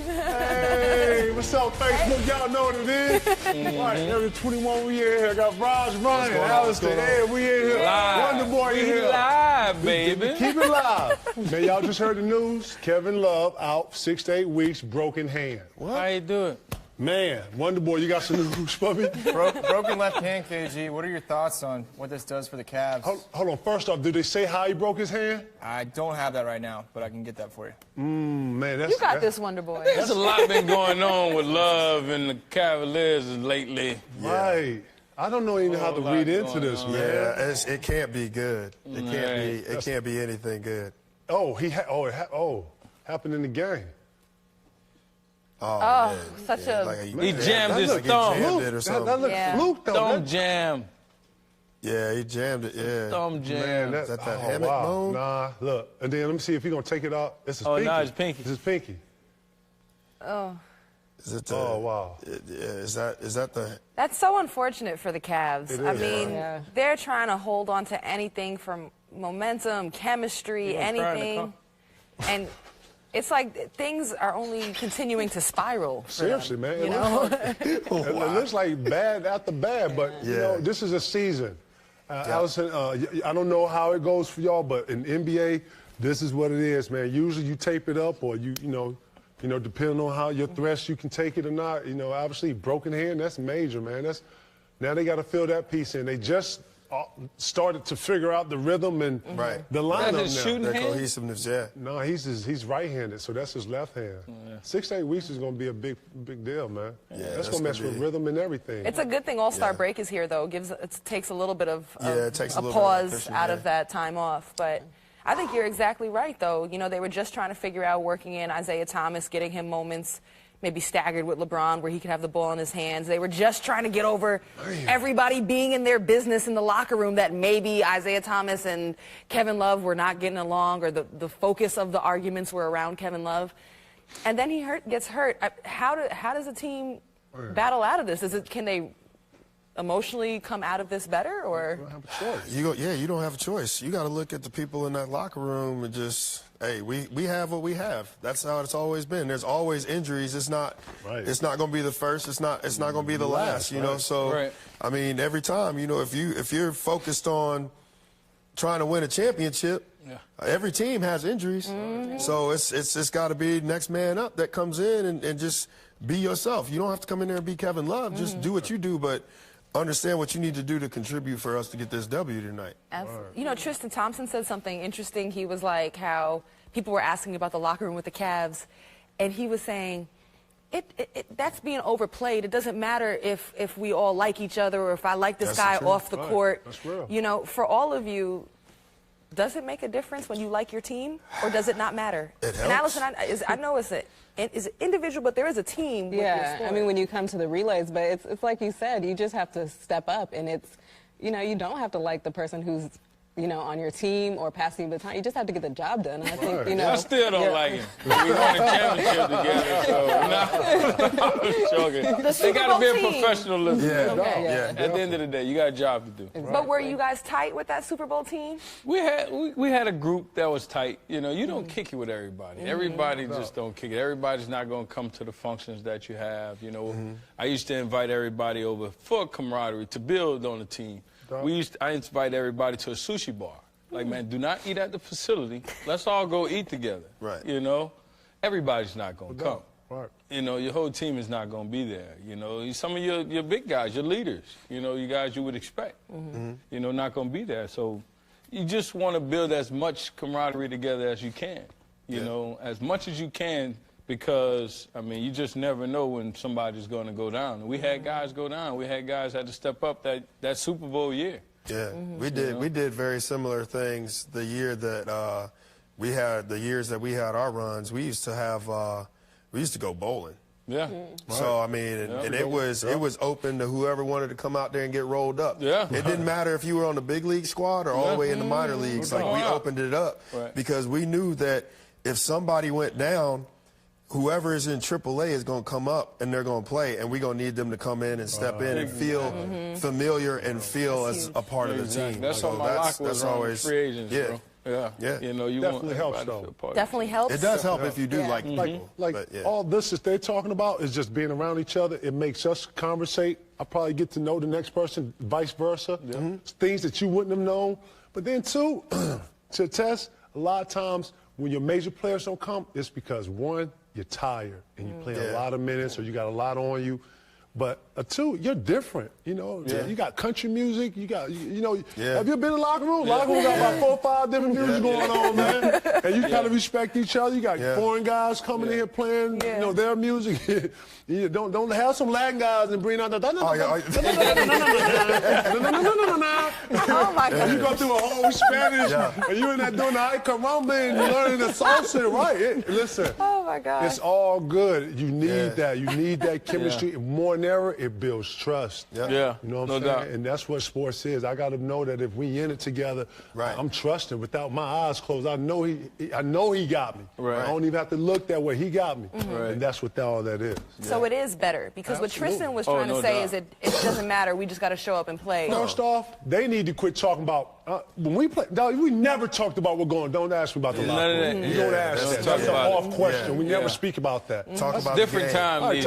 Hey, what's up, Facebook? Y'all know what it is. Right, every 21 we in here. Got Raj running, Alistair, hey, we in here. Live. Wonder Boy in here. Live, baby. Keep it live. Man, y'all just heard the news. Kevin Love out 6 to 8 weeks, broken hand. What? How you doing? Man, Wonder Boy, you got some news for me? Broken left hand, KG. What are your thoughts on what this does for the Cavs? Hold on. First off, did they say how he broke his hand? I don't have that right now, but I can get that for you. Man, that's... You got this, Wonder Boy. There's a lot been going on with Love and the Cavaliers lately. Right. I don't know even how to read into this, man. Yeah, it can't be good. It can't be anything good. Oh, happened in the game. Oh, man. such He jammed his thumb. That looked fluke, though. Thumb jam. Yeah, he jammed it, yeah. Thumb jam. Is that the hammock bone? Nah, look. And then let me see if he's going to take it out. This is pinky. No, it's pinky. This is pinky. Oh. Is it the, oh, wow. Is that the... That's so unfortunate for the Cavs. It is. I mean, they're trying to hold on to anything from momentum, chemistry, anything. And it's like things are only continuing to spiral. Seriously, man. You know? It looks like bad after bad, but, you know, this is a season. Allison, I don't know how it goes for y'all, but in NBA, this is what it is, man. Usually you tape it up or you know, depending on how your threats, you can take it or not. You know, obviously, broken hand, that's major, man. Now they got to fill that piece in. They just started to figure out the rhythm and the lineup now. That cohesiveness, yeah. No, he's right-handed, so that's his left hand. 6 to 8 weeks is going to be a big deal, man. Yeah, that's going to mess with rhythm and everything. It's a good thing All-Star break is here, though. It takes a little bit of it takes a little pause bit of out of that time off. But I think you're exactly right, though. You know, they were just trying to figure out working in Isaiah Thomas, getting him moments, maybe staggered with LeBron where he could have the ball in his hands. They were just trying to get over everybody being in their business in the locker room, that maybe Isaiah Thomas and Kevin Love were not getting along, or the focus of the arguments were around Kevin Love. And then he gets hurt. How does a team battle out of this? Can they emotionally come out of this better, or? You don't have a choice. You don't have a choice. You got to look at the people in that locker room and just, hey, we have what we have. That's how it's always been. There's always injuries. It's not going to be the first. It's not going to be the last. You know, so I mean, every time, you know, if you're focused on trying to win a championship, every team has injuries. So it's got to be next man up that comes in and just be yourself. You don't have to come in there and be Kevin Love. Just do what you do, but understand what you need to do to contribute for us to get this W tonight. You know, Tristan Thompson said something interesting. He was like how people were asking about the locker room with the Cavs, and he was saying, that's being overplayed. It doesn't matter if we all like each other or if I like this guy off the court. That's real. You know, for all of you, does it make a difference when you like your team, or does it not matter? It helps. And Allison, I know it's individual, but there is a team with your sport. I mean, when you come to the relays, but it's like you said, you just have to step up, and it's, you know, you don't have to like the person who's, you know, on your team or passing the baton. You just have to get the job done. And I think, you know. I still don't like him. We won a championship together, so I'm joking. They got to be a professionalism. At the end of the day, you got a job to do. But were you guys tight with that Super Bowl team? We had a group that was tight. You know, you don't kick it with everybody. Everybody just don't kick it. Everybody's not going to come to the functions that you have. You know, I used to invite everybody over for camaraderie, to build on the team. I invite everybody to a sushi bar. Like, man, do not eat at the facility. Let's all go eat together. You know, everybody's not going to come. You know, your whole team is not going to be there. You know, some of your big guys, your leaders, you know, you guys you would expect, you know, not going to be there. So you just want to build as much camaraderie together as you can, you know, as much as you can, because, I mean, you just never know when somebody's going to go down. We had guys go down. We had guys had to step up that Super Bowl year. Yeah, we did very similar things the year that we had, the years that we had our runs. We used to go bowling. So, I mean, and it was open to whoever wanted to come out there and get rolled up. It didn't matter if you were on the big league squad or all the way in the minor leagues. Like, we opened it up because we knew that if somebody went down, whoever is in AAA is going to come up and they're going to play, and we're going to need them to come in and step in and feel familiar and feel as a part of the team. That's what my lock was on free agents, bro. Yeah. Yeah. You Definitely want helps, everybody to though. feel part of Definitely helps. It does help if you do Yeah. like people. But, yeah. All this that they're talking about is just being around each other. It makes us conversate. I probably get to know the next person, vice versa. Things that you wouldn't have known. But then, too, to test, a lot of times when your major players don't come, it's because, one, you're tired and you play a lot of minutes or you got a lot on you. But two, you're different. You got country music. You got, have you been in the locker room? Locker room got about 4 or 5 different music going on, man. And you kind of respect each other. You got foreign guys coming in here playing, their music. You don't have some Latin guys and bring out the. Oh my God! You go through a whole Spanish, and you in that doing the ay caramba, and you learning the salsa, right? Listen. Oh my God! It's all good. You need that. You need that chemistry. More than ever, it builds trust. Yeah. You know what I'm saying? Doubt. And that's what sports is. I got to know that if we in it together, I'm trusting. Without my eyes closed, I know he got me. Right. I don't even have to look that way. He got me. Right. And that's what all that is. So it is better because what Tristan was trying to say is it doesn't matter. We just got to show up and play. First off, they need to quit talking about when we play. Dog, we never talked about what's going on. Don't ask me about the locker room. You don't ask that. That's an off question. We never speak about that. Talk about different the time. If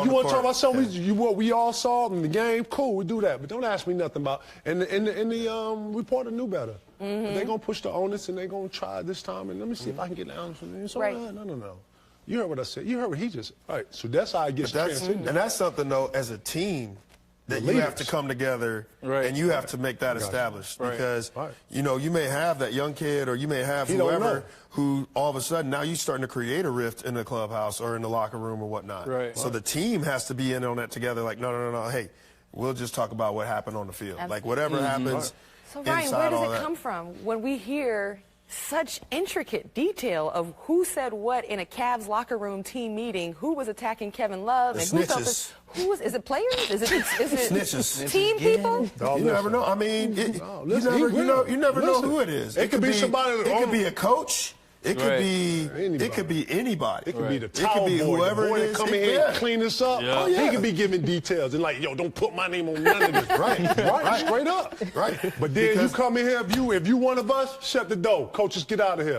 you want to talk about something, what we all saw in the game, cool, we do that. But don't ask me nothing about. And the reporter knew better. They're gonna push the onus and they're gonna try this time. And let me see if I can get down. So, right. No. You heard what I said. You heard what he just. All right. So that's how I get and that's something though, as a team, that you have to come together and you have to make that established because you may have that young kid or you may have whoever who all of a sudden now you're starting to create a rift in the clubhouse or in the locker room or whatnot. So the team has to be in on that together. Like no. Hey, we'll just talk about what happened on the field. Like whatever happens. So Ryan, where does it come from when we hear such intricate detail of who said what in a Cavs locker room team meeting, who was attacking Kevin Love, and who felt this? Is it players? Is it snitches? Team people? You never know. I mean, you never know who it is. It could be somebody. It could be a coach. It could be anybody. It could be anybody. It could be the towel boy, whoever the boy it that is. come in here and clean this up. He could be giving details and like, yo, don't put my name on none of this. Right, straight up. Right. But then you come in here, if you one of us, shut the door. Coaches, get out of here.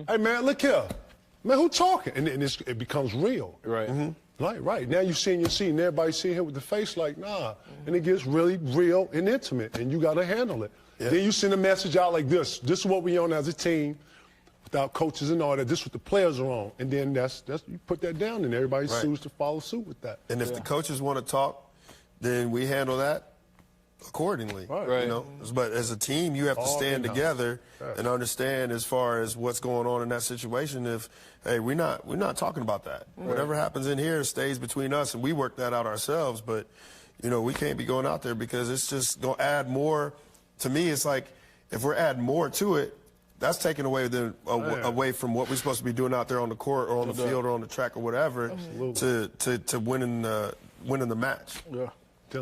Hey man, look here. Man, who talking? And it becomes real. Right. Right. Now you sitting in your seat and everybody sitting here with the face like, nah. And it gets really real and intimate and you got to handle it. Then you send a message out like this. This is what we on as a team. Without coaches and all that, this is what the players are on. And then that's you put that down and everybody sues to follow suit with that. And if the coaches want to talk, then we handle that accordingly. Right. But as a team, you have to stand together and understand as far as what's going on in that situation. If, hey, we're not talking about that. Whatever happens in here stays between us, and we work that out ourselves. But, we can't be going out there because it's just going to add more. To me, it's like if we're adding more to it, that's taken away away from what we're supposed to be doing out there on the court or on the field or on the track or whatever to winning the match. Yeah.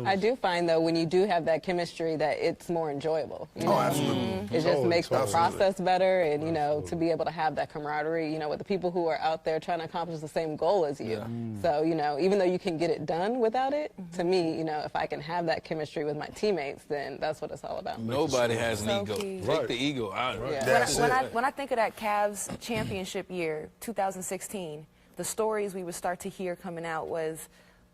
I do find, though, when you do have that chemistry, that it's more enjoyable. Absolutely. It just makes the process better, and, to be able to have that camaraderie, with the people who are out there trying to accomplish the same goal as you. So, even though you can get it done without it, to me, if I can have that chemistry with my teammates, then that's what it's all about. Nobody has an ego. Key. Take the ego out of it. When I think of that Cavs championship year, 2016, the stories we would start to hear coming out was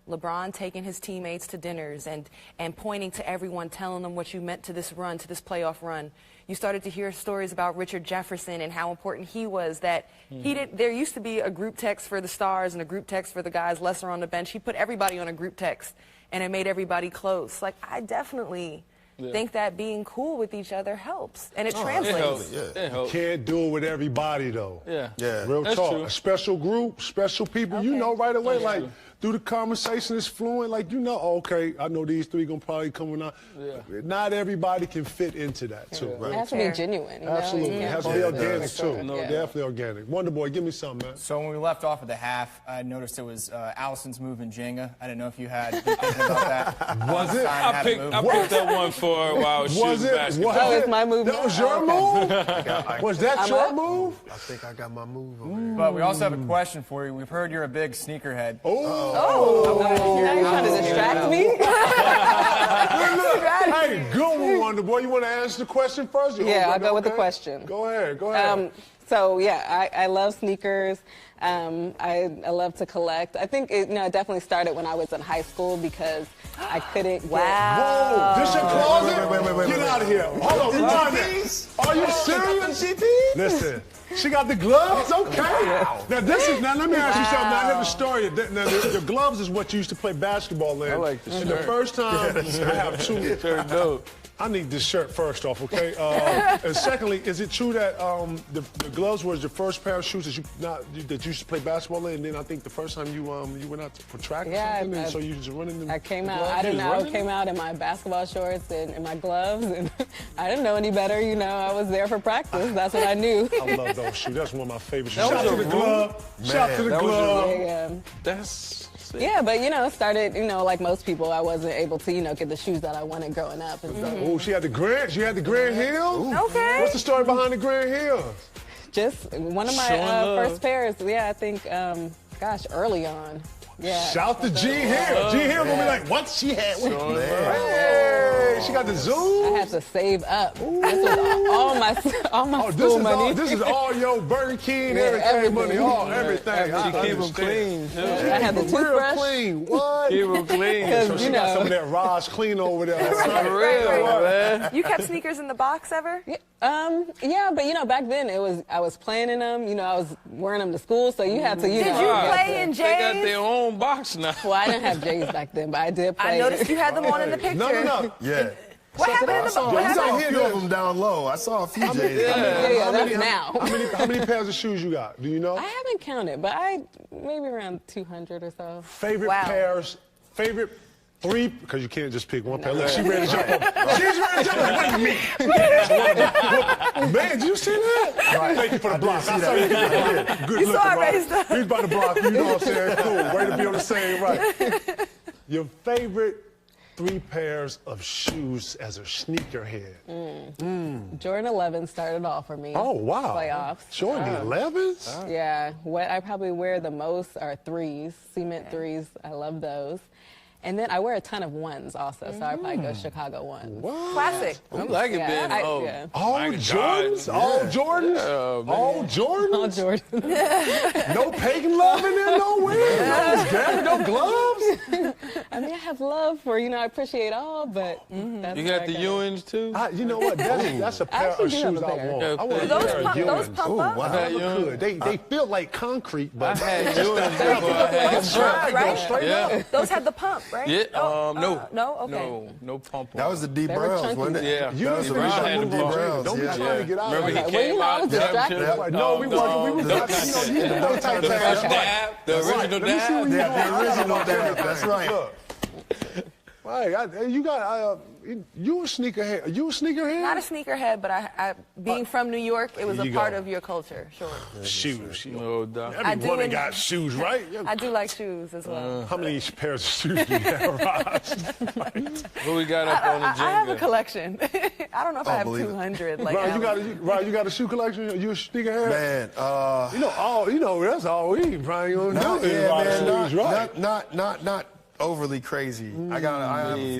LeBron taking his teammates to dinners and pointing to everyone, telling them what you meant to this run, to this playoff run. You started to hear stories about Richard Jefferson and how important he was, that there used to be a group text for the stars and a group text for the guys lesser on the bench. He put everybody on a group text, and it made everybody close. Like, I definitely think that being cool with each other helps, and it translates. It helps. You can't do it with everybody, though. Yeah. Real That's talk. true. A special group, special people, right away, like, through the conversation is fluent, like, okay, I know these three going to probably come out. Not everybody can fit into that, too. It has to be genuine. Absolutely. It has to be organic, too. No, definitely organic. Wonder Boy, give me something, man. So when we left off at the half, I noticed it was Allison's move in Jenga. I didn't know if you had been thinking about that. Was it? I picked that one for while I was shooting basketball. That was my move. That was your move? Was that your move? I think I got my move over here. But we also have a question for you. We've heard you're a big sneakerhead. Oh. Oh. Now you're trying to distract me? Hey, good one, Wonder Boy. You want to answer the question first? Yeah, I'll go with the question. Go ahead. So yeah, I love sneakers. I love to collect. I think it definitely started when I was in high school because I couldn't get. Whoa! This your closet? Wait. Get out of here! Hold on, are you serious? Listen, she got the gloves. Okay. Now let me ask you something. Now I have a story. Now the gloves is what you used to play basketball in. I like the shirt. And the first time I have two. Very dope. I need this shirt first off, okay? And secondly, is it true that the gloves was your first pair of shoes that you used to play basketball in? And then I think the first time you went out for track or something, and so you just running them. I came out. I didn't know. I came out in my basketball shorts and my gloves, and I didn't know any better. I was there for practice. That's what I knew. I love those shoes. That's one of my favorite shoes. Shout to the glove. Shout to the glove. That's. Yeah, but it started, like most people, I wasn't able to, get the shoes that I wanted growing up. And so, oh, she had the Grand Hills? Okay. What's the story behind the Grand Hills? Just one of my first pairs. Yeah, I think, early on. Yeah. Shout to G Hill. G Hill gonna be like, what she had? Hey, she got the Zoom. I had to save up. This was all my school money. This is all your Burger King, everything money, everything. She keep them clean. I had the toothbrush. Clean. What? Keep them clean. So she got some of that Raj clean over there. For real, man. You kept sneakers in the box ever? Yeah, but back then I was playing in them. I was wearing them to school, so you had to. Did you play in J's? They got their own box now. Well, I didn't have J's back then, but I did play. I noticed you had them on in the picture. No. Yeah. What happened in the box? I saw a few of them down low. I saw a few J's. Yeah, that's now. How many pairs of shoes you got? Do you know? I haven't counted, but maybe around 200 or so. Favorite pairs? Favorite 3? Because you can't just pick one pair. Look, she's ready to jump up. She's ready to jump up. What do you mean? Man, did you see that? Right. Thank you for the block. I saw you. Good You looking, saw I right? raised up. He's about to block. You know what I'm saying? Cool. Way to be on the same right. Your favorite 3 pairs of shoes as a sneakerhead? Jordan 11 started off for me. Oh, wow. Playoffs. Jordan 11s? Yeah. What I probably wear the most are 3s, cement 3s. I love those. And then I wear a ton of 1s also, so I'd probably go Chicago 1s. What? Classic. I like it, then. All Jordans? All Jordans? All Jordans? All Jordan. No pagan love in there nowhere? No gloves? I mean, I have love for, I appreciate all, but that's You got the Ewings, too? You know what? That's a pair of shoes I want. I want a pair of Those Ewings. pump up? Wow. They feel like concrete, but I had Ewings before I had Straight Right? Those had the pump, right? Yeah, No? Okay. No pump on. That was the D Browns, wasn't it? Yeah. You That was the Brown Richard had the D ball. Browns. Don't be trying to get out Remember of he here. came I was out. distracted. No, we wasn't. We was no, not. No type The of dab, the original Let me see dab. what you Yeah, the original dab. That's right. Look. Right, you got you a sneakerhead? Are you a sneakerhead? Not a sneakerhead, but I being from New York, it was a part of your culture, sure. Shoes. No doubt. Every woman got shoes, right? I do like shoes as well. How many pairs of shoes do you have, Raj? What we got up on the I have a Jenga? collection. I don't know if I have believe it. 200. Like Raj, you got a shoe collection? Are you a sneakerhead? Man, that's all we probably gonna do is rock shoes, right? Not overly crazy. I have a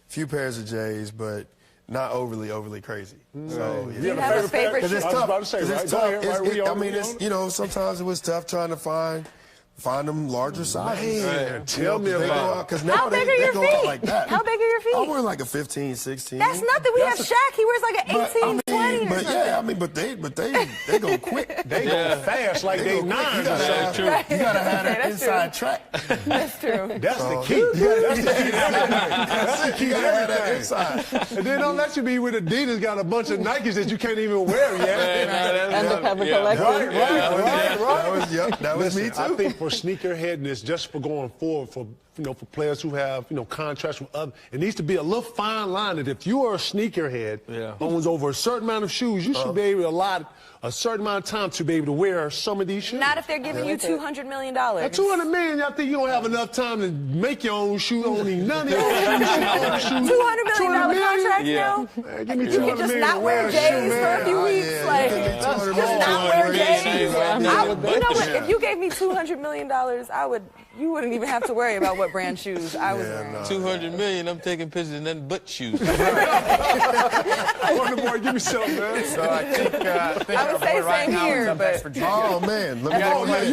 few pairs of J's, but not overly crazy. So Do you have a favorite because shoe? it's I was tough. about to say, 'Cause right? it's Go tough. ahead, right? I mean, sometimes it was tough trying to find them larger sizes. Man, tell me about it. Because How now big they are your go out feet? like that. How big are your feet? I'm wearing like a 15, 16. That's nothing. We have Shaq. He wears like an 18, 20 or something. But they go quick. They go fast like they nines. You gotta have that inside track. That's true. That's the key. That's the key to everything. That's the key You to gotta have that everything. inside. And then don't let you be with Adidas got a bunch of Nikes that you can't even wear yet. Undercover collection. Right. That was me Listen, I too. think for sneakerheadness, just for going forward, for players who have contracts with other, it needs to be a little fine line that if you are a sneakerhead, owns over a certain amount of shoes, you should be able to allot a certain amount of time to be able to wear some of these shoes. Not if they're giving you $200 million. At $200 million, I think you don't have enough time to make your own shoes. Don't need none of your own shoes. $200 million contract? contract now? Man, give me You can just not wear J's for a few weeks. Like, just not wear J's. You know what? If you gave me $200 million, you wouldn't even have to worry about what brand shoes I was wearing. $200 million, I'm taking pictures of nothing but shoes. Wonder Boy, give me something, man. So I think I would say same here, but Oh, man. Let me go ahead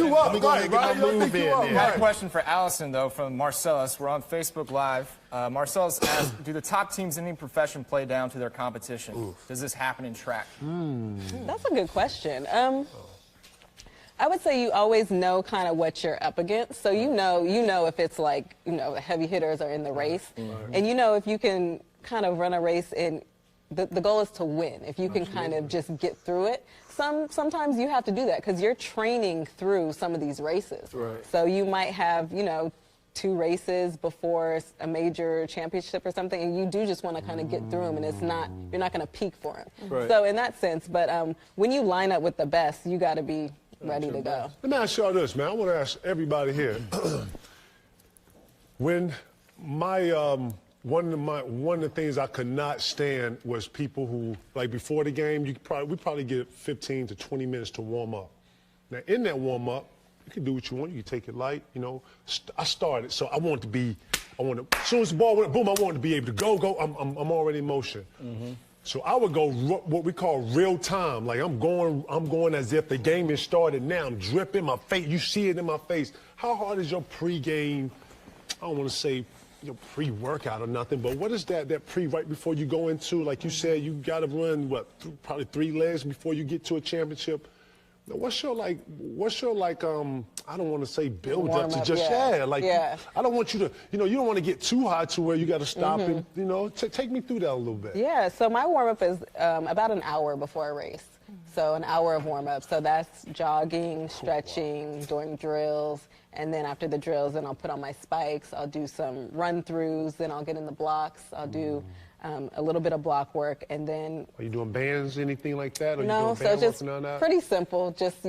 and get my move in. I got a question for Allison, though, from Marcellus. We're on Facebook Live. Marcellus asked, do the top teams in any profession play down to their competition? Ooh. Does this happen in track? That's a good question. I would say you always know kind of what you're up against. So you know if it's like, the heavy hitters are in the race. And if you can kind of run a race and the goal is to win. If you can kind of just get through it. Sometimes you have to do that because you're training through some of these races. Right. So you might have, 2 races before a major championship or something, and you do just want to kind of get through them, and you're not going to peak for them. Right. So in that sense, but when you line up with the best, you got to be ready to go. Let me ask y'all this, man. I want to ask everybody here. When one of the things I could not stand was people who, like before the game, we probably get 15 to 20 minutes to warm up. Now in that warm up, you can do what you want. You can take it light, I started, so I want to, as soon as the ball went, boom, I wanted to be able to go. I'm already in motion. So I would go what we call real time. Like I'm going as if the game has started now. I'm dripping my face. You see it in my face. How hard is your pregame? I don't want to say pre-workout or nothing, but what is that right before you go into, like you said, you got to run probably 3 legs before you get to a championship. What's your I don't want to say build up to just I don't want you to you don't want to get too high to where you got to stop and take me through that a little bit. Yeah, so my warm up is about an hour before a race. So an hour of warm up. So that's jogging, stretching, doing drills, and then after the drills, then I'll put on my spikes. I'll do some run throughs. Then I'll get in the blocks. I'll do a little bit of block work, and then. Are you doing bands, anything like that? Or no, you doing so just pretty simple. Just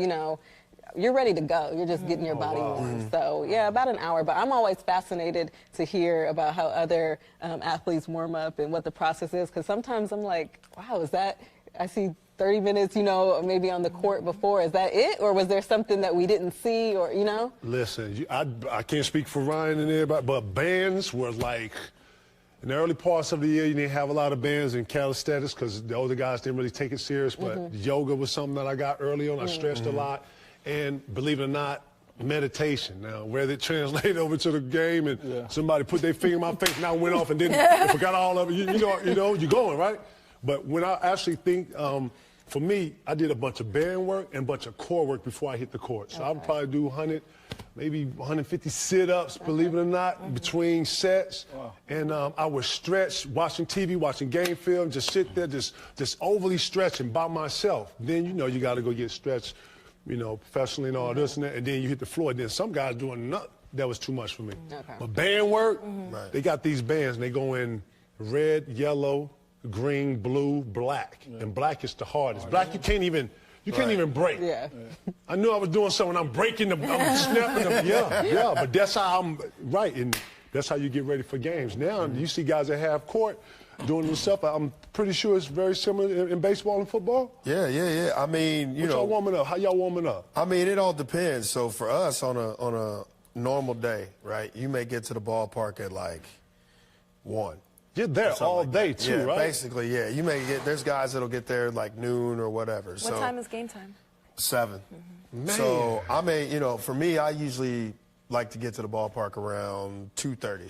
you're ready to go. You're just getting your body warm. So yeah, about an hour. But I'm always fascinated to hear about how other athletes warm up and what the process is, because sometimes I'm like, wow, is that? I see 30 minutes, maybe on the court before. Is that it? Or was there something that we didn't see or, Listen, I can't speak for Ryan and everybody, but bands were like, in the early parts of the year, you didn't have a lot of bands in calisthenics because the older guys didn't really take it serious, but yoga was something that I got early on. I stretched a lot. And believe it or not, meditation. Now, whether it translated over to the game and somebody put their finger in my face and I went off and didn't forgot all of it, you're going, right? But when I actually think, for me, I did a bunch of band work and a bunch of core work before I hit the court. So I would probably do 100, maybe 150 sit-ups, believe it or not, between sets. Wow. And I would stretch, watching TV, watching game film, just sit there, just overly stretching by myself. Then, you got to go get stretched, professionally and all this and that. And then you hit the floor. And then some guys doing nothing. That was too much for me. Okay. But band work, they got these bands, and they go in red, yellow, green, blue, black, and black is the hardest. Black you can't even break. Yeah. I knew I was doing something. I'm breaking them. I'm snapping them. Yeah. But that's how I'm right, and that's how you get ready for games. Now you see guys that have court doing this stuff. I'm pretty sure it's very similar in baseball and football. Yeah. I mean, y'all warming up? How y'all warming up? I mean, it all depends. So for us, on a normal day, right? You may get to the ballpark at like 1. You're there all day, too, right? Basically, yeah. You may there's guys that'll get there like noon or whatever. What time is game time? 7. So, I mean, for me, I usually like to get to the ballpark around 2:30.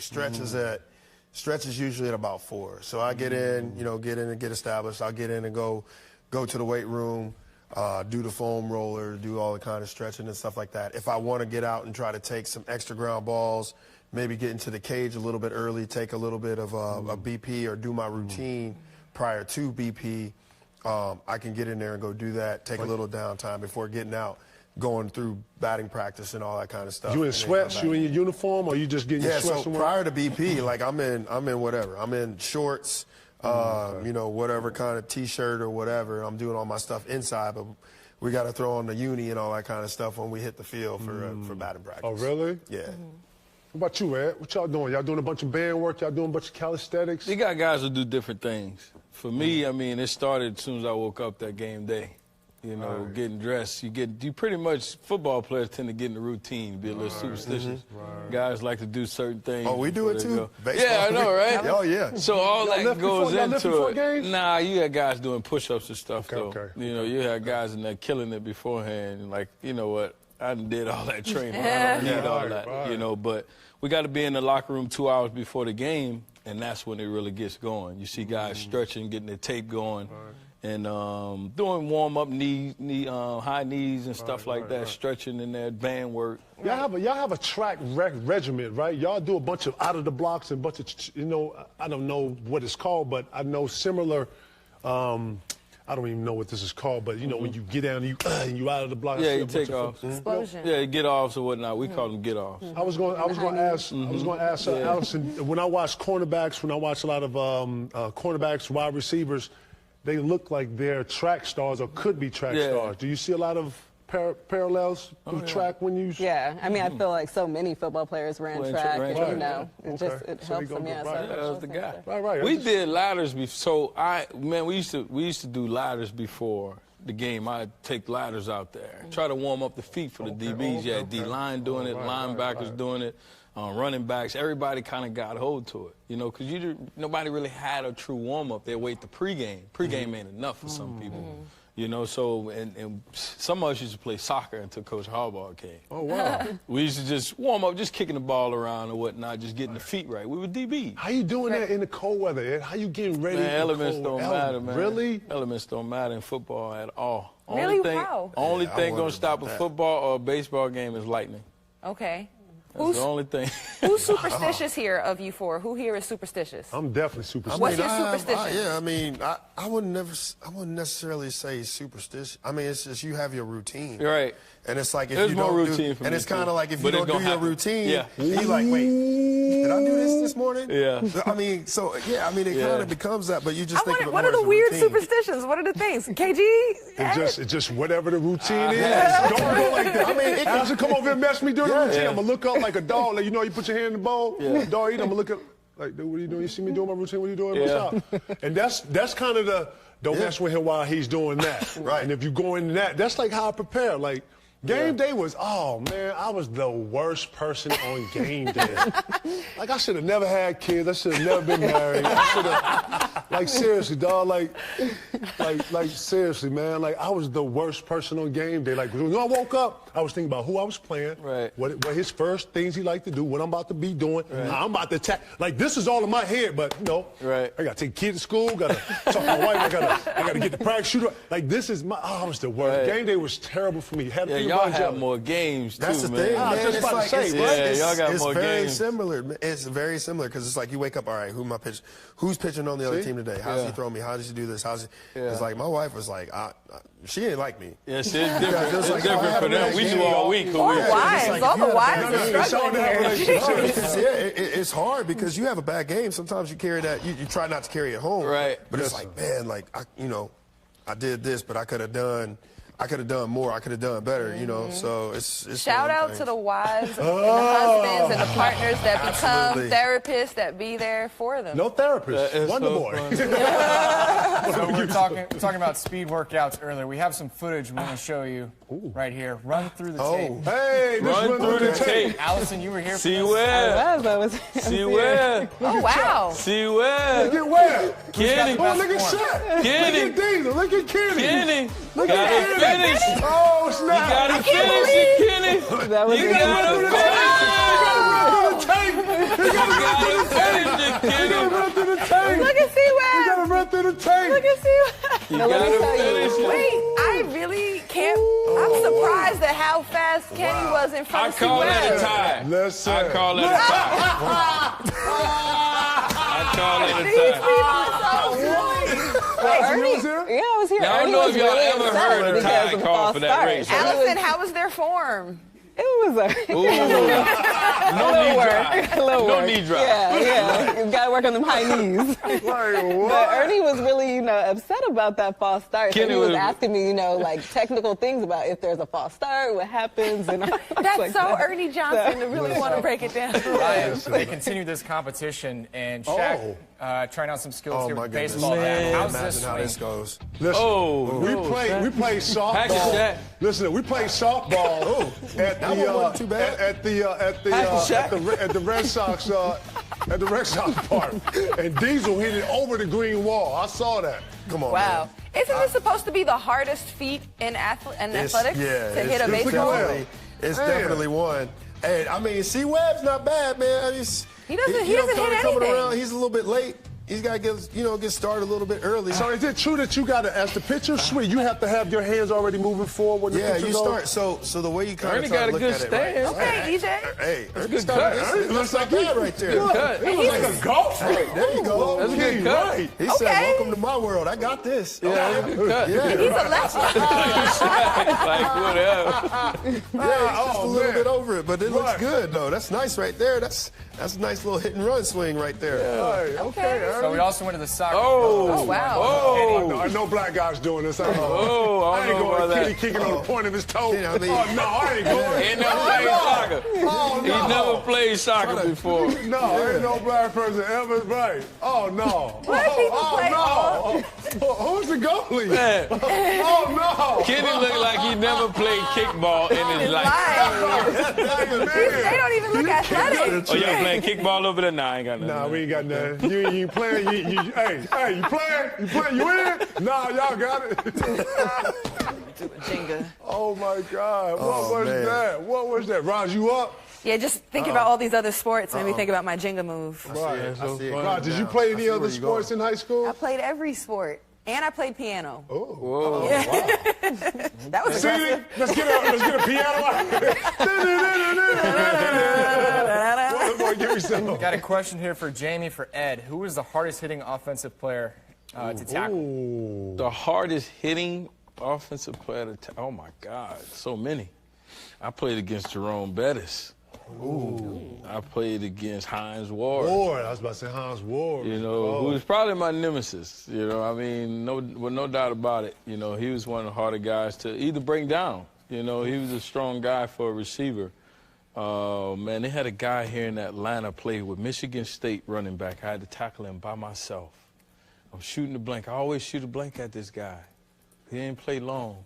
Stretch is usually at about 4. So I get in, and get established. I'll get in and go to the weight room, do the foam roller, do all the kind of stretching and stuff like that. If I want to get out and try to take some extra ground balls, maybe get into the cage a little bit early, take a little bit of a BP or do my routine prior to BP, I can get in there and go do that, take a little downtime before getting out, going through batting practice and all that kind of stuff. You in sweats? You in your uniform, or you just getting your sweats? Yeah, so prior to BP, like I'm in whatever. I'm in shorts, whatever kind of T-shirt or whatever. I'm doing all my stuff inside, but we got to throw on the uni and all that kind of stuff when we hit the field for batting practice. Oh, really? Yeah. What about you, Ed? What y'all doing? Y'all doing a bunch of band work? Y'all doing a bunch of calisthenics? You got guys who do different things. For me, I mean, it started as soon as I woke up that game day. You know, getting dressed. You pretty much, football players tend to get in the routine, be a little superstitious. Guys like to do certain things. Oh, we do it too? Yeah, I know, right? Oh, yeah. So all that goes into it. Games? Nah, you had guys doing push-ups and stuff, though. Okay. You know, you had guys in there killing it beforehand. Like, you know what? I did all that training. I don't need all that, you know. But we got to be in the locker room 2 hours before the game, and that's when it really gets going. You see guys stretching, getting their tape going. And doing warm-up high knees and stuff like that, stretching in there, band work. Y'all have a track regiment, right? Y'all do a bunch of out of the blocks and a bunch of, you know, I don't know what it's called, but I know similar. I don't even know what this is called, but you know when you get down and you out of the block. Yeah, you take off. Explosion. Yeah, get offs or whatnot. We call them get offs. I was going to ask Allison, when I watch cornerbacks, when I watch a lot of cornerbacks, wide receivers, they look like they're track stars or could be track stars. Do you see a lot of parallels with track when you? Yeah, I mean, I feel like so many football players ran track, and, you know, it helps them. Yeah, that was the guy. Right. We did ladders before. So we used to do ladders before the game. I'd take ladders out there, try to warm up the feet for the DBs. You had D-line doing it, linebackers doing it. Running backs, everybody kind of got hold to it, you know, because nobody really had a true warm-up. They wait the pregame. Pregame ain't enough for some people, you know. So, and some of us used to play soccer until Coach Harbaugh came. Oh, wow. We used to just warm up, just kicking the ball around or whatnot, just getting the feet right. We were DB. How you doing that in the cold weather, Ed? How you getting ready? Man, elements don't matter, man. Really? Elements don't matter in football at all. Really? Wow. Only thing going to stop a football or a baseball game is lightning. Okay. That's the only thing. Who's superstitious here of you four? Who here is superstitious? I'm definitely superstitious. What's your superstition? I mean, I wouldn't necessarily say superstition. I mean, it's just you have your routine. Right. And it's like if There's you more don't routine do, for and me it's kind of like if but you don't do your routine, you're like, wait, did I do this morning? Yeah. I mean, so yeah, I mean, it kind of becomes that, but you just think of it what more are the as a weird routine. superstitions? What are the things? KG? It's just whatever the routine is. Don't go like that. I mean, it can come over here and mess me during the routine. I'm gonna look up like a dog, like you know, you put your hand in the bowl. Dog eat. I'm gonna look up like, dude, what are you doing? You see me doing my routine? What are you doing? What's up? And that's kind of the don't mess with him while he's doing that. Right. And if you go into that, that's like how I prepare. Like. Game day was, oh, man, I was the worst person on game day. Like, I should have never had kids. I should have never been married. I should have, like, seriously, dog, like, seriously, man. Like, I was the worst person on game day. Like, when I woke up, I was thinking about who I was playing, what his first things he liked to do, what I'm about to be doing, how I'm about to attack. Like, this is all in my head, but, you know, I got to take kids to school, got to talk to my wife, I got to get the practice shooter. Like, this is I was the worst. Game day was terrible for me. Y'all have more games, That's too, the man. thing, man. just about to say, y'all got more games. It's very similar because it's like you wake up, all right, who's pitching on the other team today? How's he throw me? How does he do this? It's like my wife was like, she didn't like me. Yes, it's different. It's different for them. We do all week. All the wives are struggling here. It's hard because you have a bad game. Sometimes you carry that. You try not to carry it home. Right. But it's like, man, like I did this, but I could have done more. I could have done better, you know. So it's shout out to the wives and the husbands and the partners that become therapists that be there for them. No therapist. Wonder Boy. So we're talking about speed workouts earlier. We have some footage we want to show you right here. Run through the tape. Hey, run through the tape. Allison, you were here. See where? I was. See where? Oh wow. See where? Look at where? Kenny. Oh, look at Shaq. Kenny. Look at Dina. Look at Kenny. Kenny. Look at Kenny. Finish. Oh, snap. You gotta finish it, Kenny. That was You gotta finish it, Kenny. Run through the tape. Look at C-Web. You gotta run through the tape. Look at C-Web. You gotta finish it. Wait, I really can't. I'm surprised at how fast Kenny was in front of I call that a C-Web. tie. Listen. I call that a tie. I call that a tie. Yeah, I was here. I don't know if y'all ever heard a tie call for that race. Allison, how was their form? It was a No knee drop. Yeah. You gotta work on them high knees. But Ernie was really, upset about that false start. So he was asking me, like technical things about if there's a false start, what happens, and that's like, so Ernie Johnson to really want to break it down. They continue this competition, and Shaq trying out some skills here with baseball. How's this? How this goes? Listen, we play softball. Listen, we play softball at the Red Sox park, and Diesel hit it over the green wall. I saw that. Come on, wow. Man. Isn't this supposed to be the hardest feat in athletics to hit a baseball? It's definitely one. Hey, I mean, C-Webb's not bad, man. He doesn't hit anything. Around, he's a little bit late. He's got to get started a little bit early. So is it true that you got to, as the pitcher swing, you have to have your hands already moving forward? Yeah, you start. So the way you kind of got a look good at stand. it, right? Okay, EJ. Hey, good cut. It looks like that right there. Good cut. It looks like a golf. There you go. That's a good cut. Right. He said, "Welcome to my world. I got this." Yeah, that's a good cut. Yeah. He's a lefty. Like whatever. Yeah, just a little bit over it, but it looks good though. That's nice right there. That's a nice little hit and run swing right there. Yeah. Okay. So we also went to the soccer. Oh wow. Oh, I know black guys doing this. I ain't going that. Kitty kicking on the point of his toe. Yeah, I mean, I ain't going. He never played soccer. Oh, He no. never played soccer before. No, ain't no black person ever. Right. Oh, no. What people play? No. Who's the goalie? Man. Oh, no. Kenny looked like he never played kickball in his life. They don't even look athletic. Oh, y'all playing kickball over there? Nah, I ain't got nothing. Nah, we ain't got nothing. You ain't playing. Hey, you playing? You playing? You in? Nah, y'all got it. Jenga. Oh, my God. What was that? Raj, you up? Yeah, just thinking about all these other sports made me think about my Jenga move. Right. I see it. Raj, did you play any other sports in high school? I played every sport. And I played piano. Oh, Whoa. Yeah. That was aggressive. Let's get a piano out. Boy, give me some. Got a question here for Jamie, for Ed. Who was the hardest hitting offensive player to tackle? Ooh. The hardest hitting offensive player to tackle. Oh, my God. So many. I played against Jerome Bettis. Ooh. I played against Hines Ward. I was about to say Hines Ward. Who was probably my nemesis. I mean, no doubt about it. He was one of the harder guys to either bring down. He was a strong guy for a receiver. Man, they had a guy here in Atlanta play with Michigan State running back. I had to tackle him by myself. I'm shooting the blank. I always shoot a blank at this guy. He didn't play long.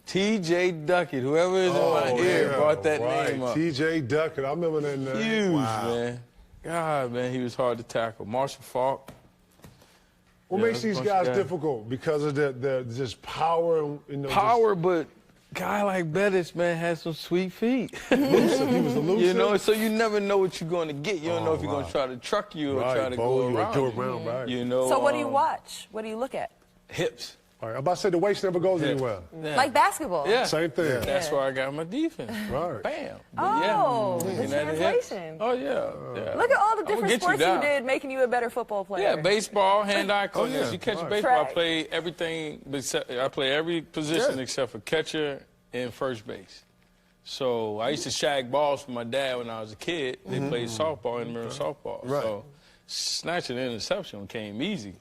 T.J. Duckett, whoever is in my ear, brought that name up. T.J. Duckett, I remember that name. Huge, man. God, man, he was hard to tackle. Marshall Faulk. What makes these guys difficult? Because of the just power? Power, but guy like Bettis, man, had some sweet feet. He was elusive. So you never know what you're going to get. You don't know if you're going to try to truck you or try to go around. So what do you watch? What do you look at? Hips. All right, I'm about to say the waist never goes anywhere. Yeah. Like basketball? Yeah. Same thing. Yeah. That's where I got my defense. Right. Bam. The translation. Oh, yeah. Look at all the different sports you did, making you a better football player. Yeah, baseball, hand-eye coordination. yeah. You catch Right. baseball, Track. I play everything. I play every position except for catcher and first base. So I used to shag balls for my dad when I was a kid. They played softball, intramural softball. Right. So snatching an interception came easy.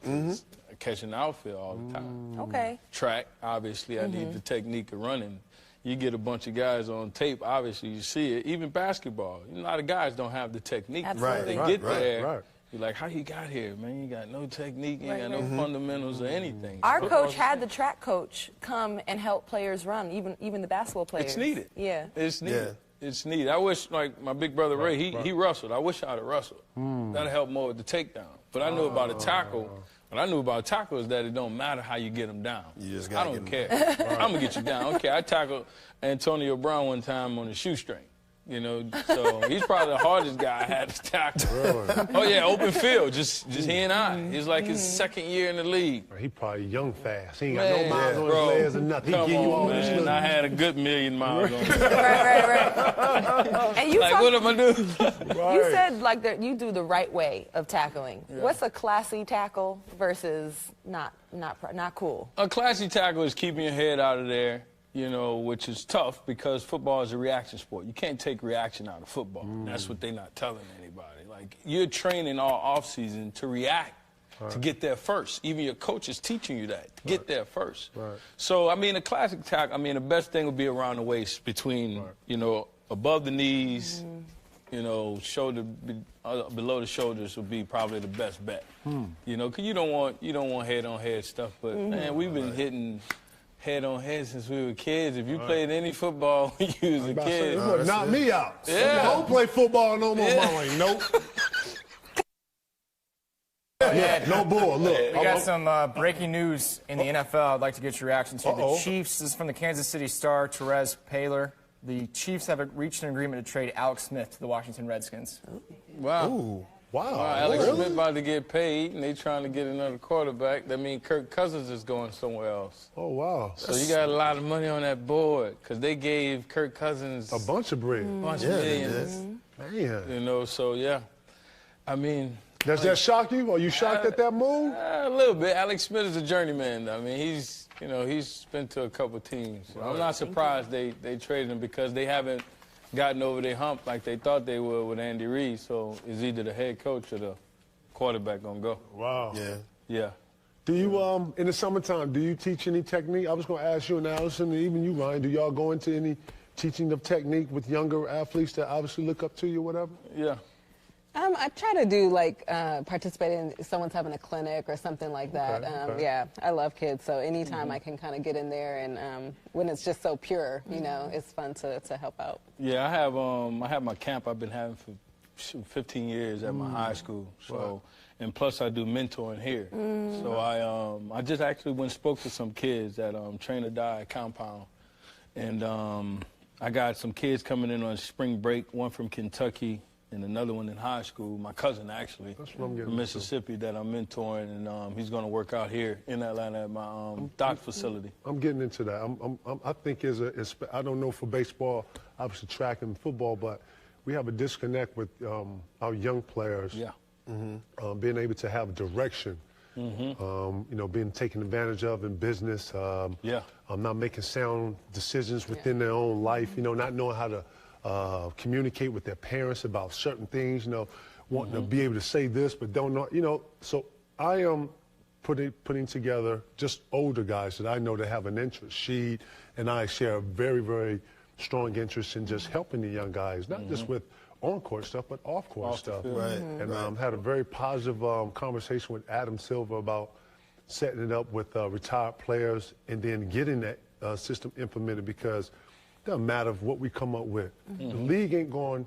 Catching the outfield all the time. Okay. Track, obviously, I need the technique of running. You get a bunch of guys on tape, obviously, you see it. Even basketball, a lot of guys don't have the technique. Absolutely. They get there. Right. You're like, how you got here, man? You got no technique, you ain't got no fundamentals or anything. Our coach had the track coach come and help players run, even the basketball players. It's needed. Yeah. It's needed. Yeah. It's needed. I wish, like my big brother Ray, he wrestled. I wish I'd have wrestled. That'd help more with the takedown. But I knew about a tackle. What I knew about tackle is that it don't matter how you get them down. You just I gotta don't get care. I'm going to get you down. Okay, I tackled Antonio Brown one time on the shoestring. So he's probably the hardest guy I had to tackle. Really? Oh, yeah, open field, just he and I. He's like his second year in the league. He probably young fast. He ain't got no Man, miles on bro, his legs or nothing. Come He give you all on, this man. little- I had a good million miles on me. Right. And you Like, what am I doing? You said that you do the right way of tackling. What's a classy tackle versus not cool? A classy tackle is keeping your head out of there. you know, which is tough because football is a reaction sport. You can't take reaction out of football. That's what they're not telling anybody. Like, you're training all offseason to react, to get there first. Even your coach is teaching you that, to get there first. So, I mean, a classic tackle, I mean, the best thing would be around the waist between, you know, above the knees, you know, shoulder below the shoulders would be probably the best bet. You know, because you don't want head-on-head stuff. But, man, we've been hitting head-on-head since we were kids. If you played any football when you was a kid. Knock me out. Yeah. I don't play football no more. Yeah. Mama like, nope. No bull. Look. We got some breaking news in the NFL I'd like to get your reaction to. The Chiefs, this is from the Kansas City Star, Therese Paylor. The Chiefs have reached an agreement to trade Alex Smith to the Washington Redskins. Wow. Ooh. Wow. Alex Smith about to get paid, and they trying to get another quarterback. That means Kirk Cousins is going somewhere else. Oh, wow. So you got a lot of money on that board because they gave Kirk Cousins A bunch of bread. a bunch of millions. Man. You know, so, yeah. I mean... Does that shock you? Are you shocked at that move? A little bit. Alex Smith is a journeyman. I mean, he's been to a couple teams. So I'm not surprised they traded him because they haven't gotten over their hump like they thought they would with Andy Reid. So it's either the head coach or the quarterback gonna go. Wow. Yeah. Do you, in the summertime, do you teach any technique? I was going to ask you and Allison, and even you, Ryan, do y'all go into any teaching of technique with younger athletes that obviously look up to you or whatever? Yeah. I try to do, like, participate in someone's having a clinic or something like that. Yeah, I love kids, so anytime I can kind of get in there and when it's just so pure, you know, it's fun to help out. Yeah, I have my camp I've been having for 15 years at my high school. So, and plus I do mentoring here. So I just actually went and spoke to some kids at Train or Die compound. And I got some kids coming in on spring break, one from Kentucky, and another one in high school, my cousin actually, from Mississippi that I'm mentoring, and he's going to work out here in Atlanta at my dock facility. I'm getting into that. I think I don't know for baseball, obviously track and football, but we have a disconnect with our young players. Yeah. Being able to have direction. You know, being taken advantage of in business. Not making sound decisions within their own life. You know, not knowing how to communicate with their parents about certain things, you know, wanting to be able to say this, but don't know, you know. So I am putting together just older guys that I know that have an interest. She and I share a very, very strong interest in just helping the young guys, not just with on-court stuff, but off-court stuff. And had a very positive conversation with Adam Silver about setting it up with retired players and then getting that system implemented, because it doesn't matter what we come up with. The league ain't going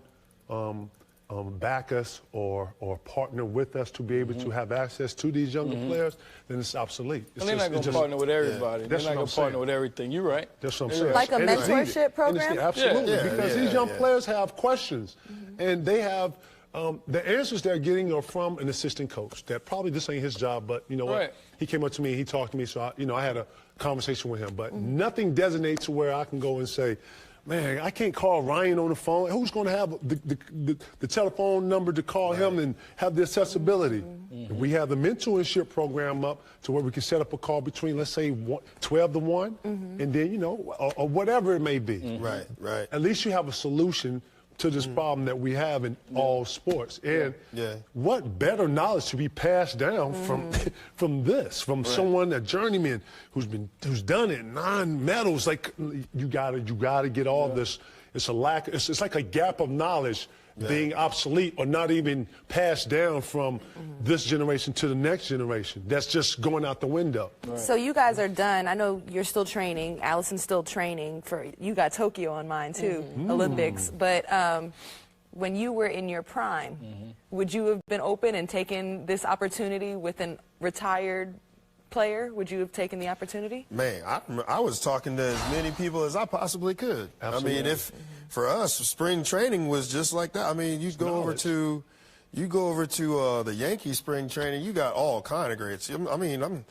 back us or partner with us to be able to have access to these younger players, then it's obsolete. And they're not going to partner with everybody. They're not going to partner with everything. You're right. That's what I'm saying. Like a mentorship program? Absolutely, because these young players have questions, and they have the answers they're getting are from an assistant coach that probably this ain't his job, but you know what? He came up to me, he talked to me, so I had a conversation with him, but nothing designates to where I can go and say, man, I can't call Ryan on the phone. Who's going to have the telephone number to call him and have the accessibility? We have the mentorship program up to where we can set up a call between, let's say, 12 to 1, and then, you know, or whatever it may be. Right. At least you have a solution to this problem that we have in all sports. And what better knowledge to be passed down from someone, a journeyman who's done it, 9 medals. Like you gotta get all this. It's a lack. It's like a gap of knowledge being obsolete or not even passed down from this generation to the next generation. That's just going out the window. So you guys are done. I know you're still training. Allison's still training. You got Tokyo on mine too, Olympics. But when you were in your prime, would you have been open and taken this opportunity with a retired player? Would you have taken the opportunity? Man, I was talking to as many people as I possibly could. Absolutely. I mean, for us, spring training was just like that. I mean, you go over to the Yankee spring training, you got all kind of greats. I mean, I'm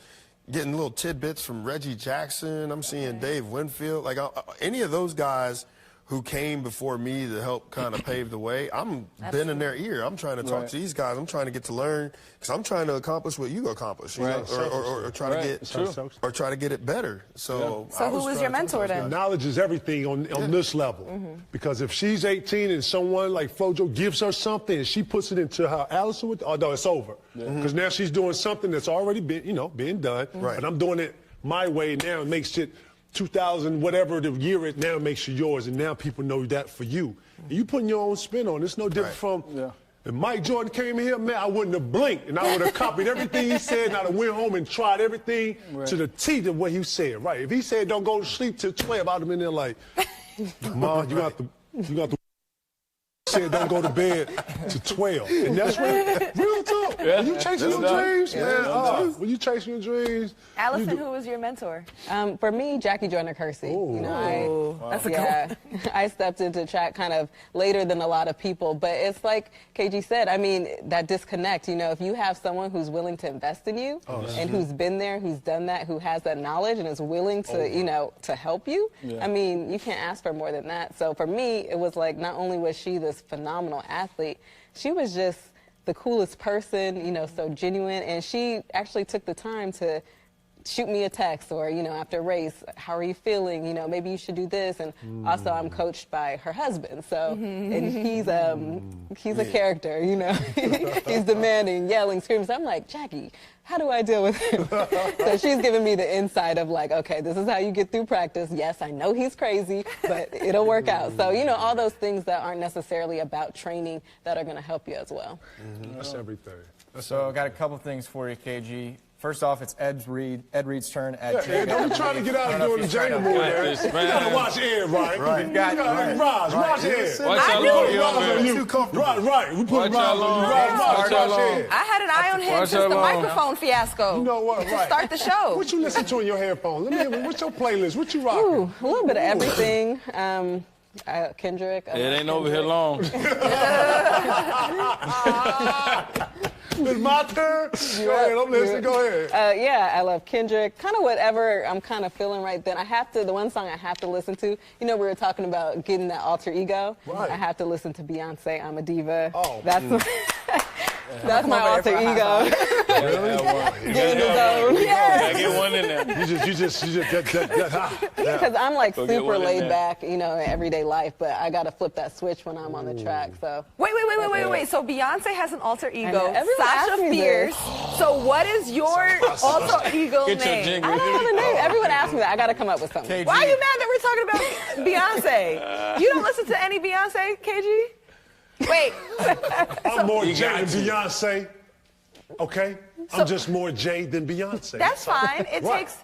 getting little tidbits from Reggie Jackson. I'm seeing Dave Winfield. Like any of those guys who came before me to help kind of pave the way, I'm been in their ear. I'm trying to talk to these guys. I'm trying to get to learn because I'm trying to accomplish what you accomplish, you know, or try to get it better. So, who was your mentor then? Knowledge is everything on this level. Because if she's 18 and someone like Flojo gives her something and she puts it into how Allison would, oh no, it's over. Because now she's doing something that's already been, you know, being done. But I'm doing it my way now. It makes it 2000, whatever the year it now makes you yours, and now people know that for you. And you putting your own spin on it. It's no different from if Mike Jordan came here, man, I wouldn't have blinked, and I would have copied everything he said, and I'd have went home and tried everything to the T of what he said, right? If he said don't go to sleep till 12, I'd have been there like, Ma, you got to said don't go to bed to 12. And that's what, real talk. When you chasing your dreams, man, when you chasing your dreams. Allison, who was your mentor? For me, Jackie Joyner-Kersee. You know, that's a good one. I stepped into track kind of later than a lot of people, but it's like KG said, I mean, that disconnect, you know, if you have someone who's willing to invest in you and who's been there, who's done that, who has that knowledge and is willing to, you know, to help you, I mean, you can't ask for more than that. So for me, it was like not only was she this phenomenal athlete, she was just the coolest person, you know, so genuine, and she actually took the time to shoot me a text or, you know, after a race, how are you feeling? You know, maybe you should do this. And also I'm coached by her husband. So, and he's a character, you know, he's demanding, yelling, screaming. So I'm like, Jackie, how do I deal with him? So she's giving me the insight of like, okay, this is how you get through practice. Yes, I know he's crazy, but it'll work out. So, you know, all those things that aren't necessarily about training that are going to help you as well. That's everything. So I got a couple things for you, KG. First off, it's Ed Reed's turn at Jay. Don't be trying to get out of doing the Jay Moore there. You got to watch Ed, right? Right. Raj, watch Ed. Watch how long you on you. Right. We put Raj on you. Watch Ed. I had an eye on him since the microphone fiasco. You know what? Right. Start the show. What you listen to in your headphones? Let me hear. What's your playlist? What you rocking? Ooh, a little bit of everything. Kendrick. It ain't over here long. It's my turn. Go ahead, I'm listening. Go ahead. Yeah, I love Kendrick. Kind of whatever I'm kind of feeling right then. The one song I have to listen to, you know, we were talking about getting that alter ego. Right. I have to listen to Beyonce, I'm a Diva. Oh. That's my alter ego. Get in the zone. Yeah, get one in there. You just Because I'm like super laid back, you know, in everyday life, but I got to flip that switch when I'm on the track. So Wait. So Beyonce has an alter ego. Everyone Sasha asks me Fierce. So what is your alter ego name? I don't have a name. Everyone asks me that. I got to come up with something. KG. Why are you mad that we're talking about Beyonce? You don't listen to any Beyonce, KG? Wait. I'm more Jay than Beyonce. Okay? I'm just more Jay than Beyonce. That's fine. It takes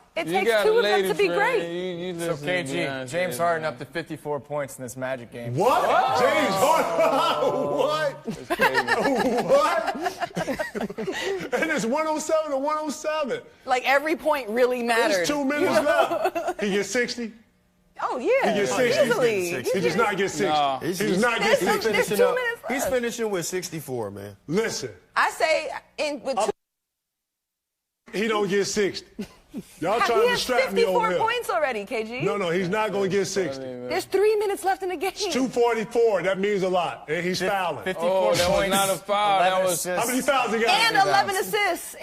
two of them to be great. So KG, James Harden up to 54 points in this Magic game. What? James Harden? What? And it's 107 to 107. Like every point really matters. There's 2 minutes left. He gets 60. Oh, yeah. He gets 60. Easily. He does not get 60. No. He does not get 60. There's 2 minutes left. He's finishing with 64, man. Listen. I say with He don't get 60. Y'all trying he to has distract me over 54 here. points already, KG. No, he's not going to get 60. There's 3 minutes left in the game. It's 2:44. That means a lot. And he's fouling. 54 Oh, that was points. not a foul. That was How many fouls he got? And 11 assists.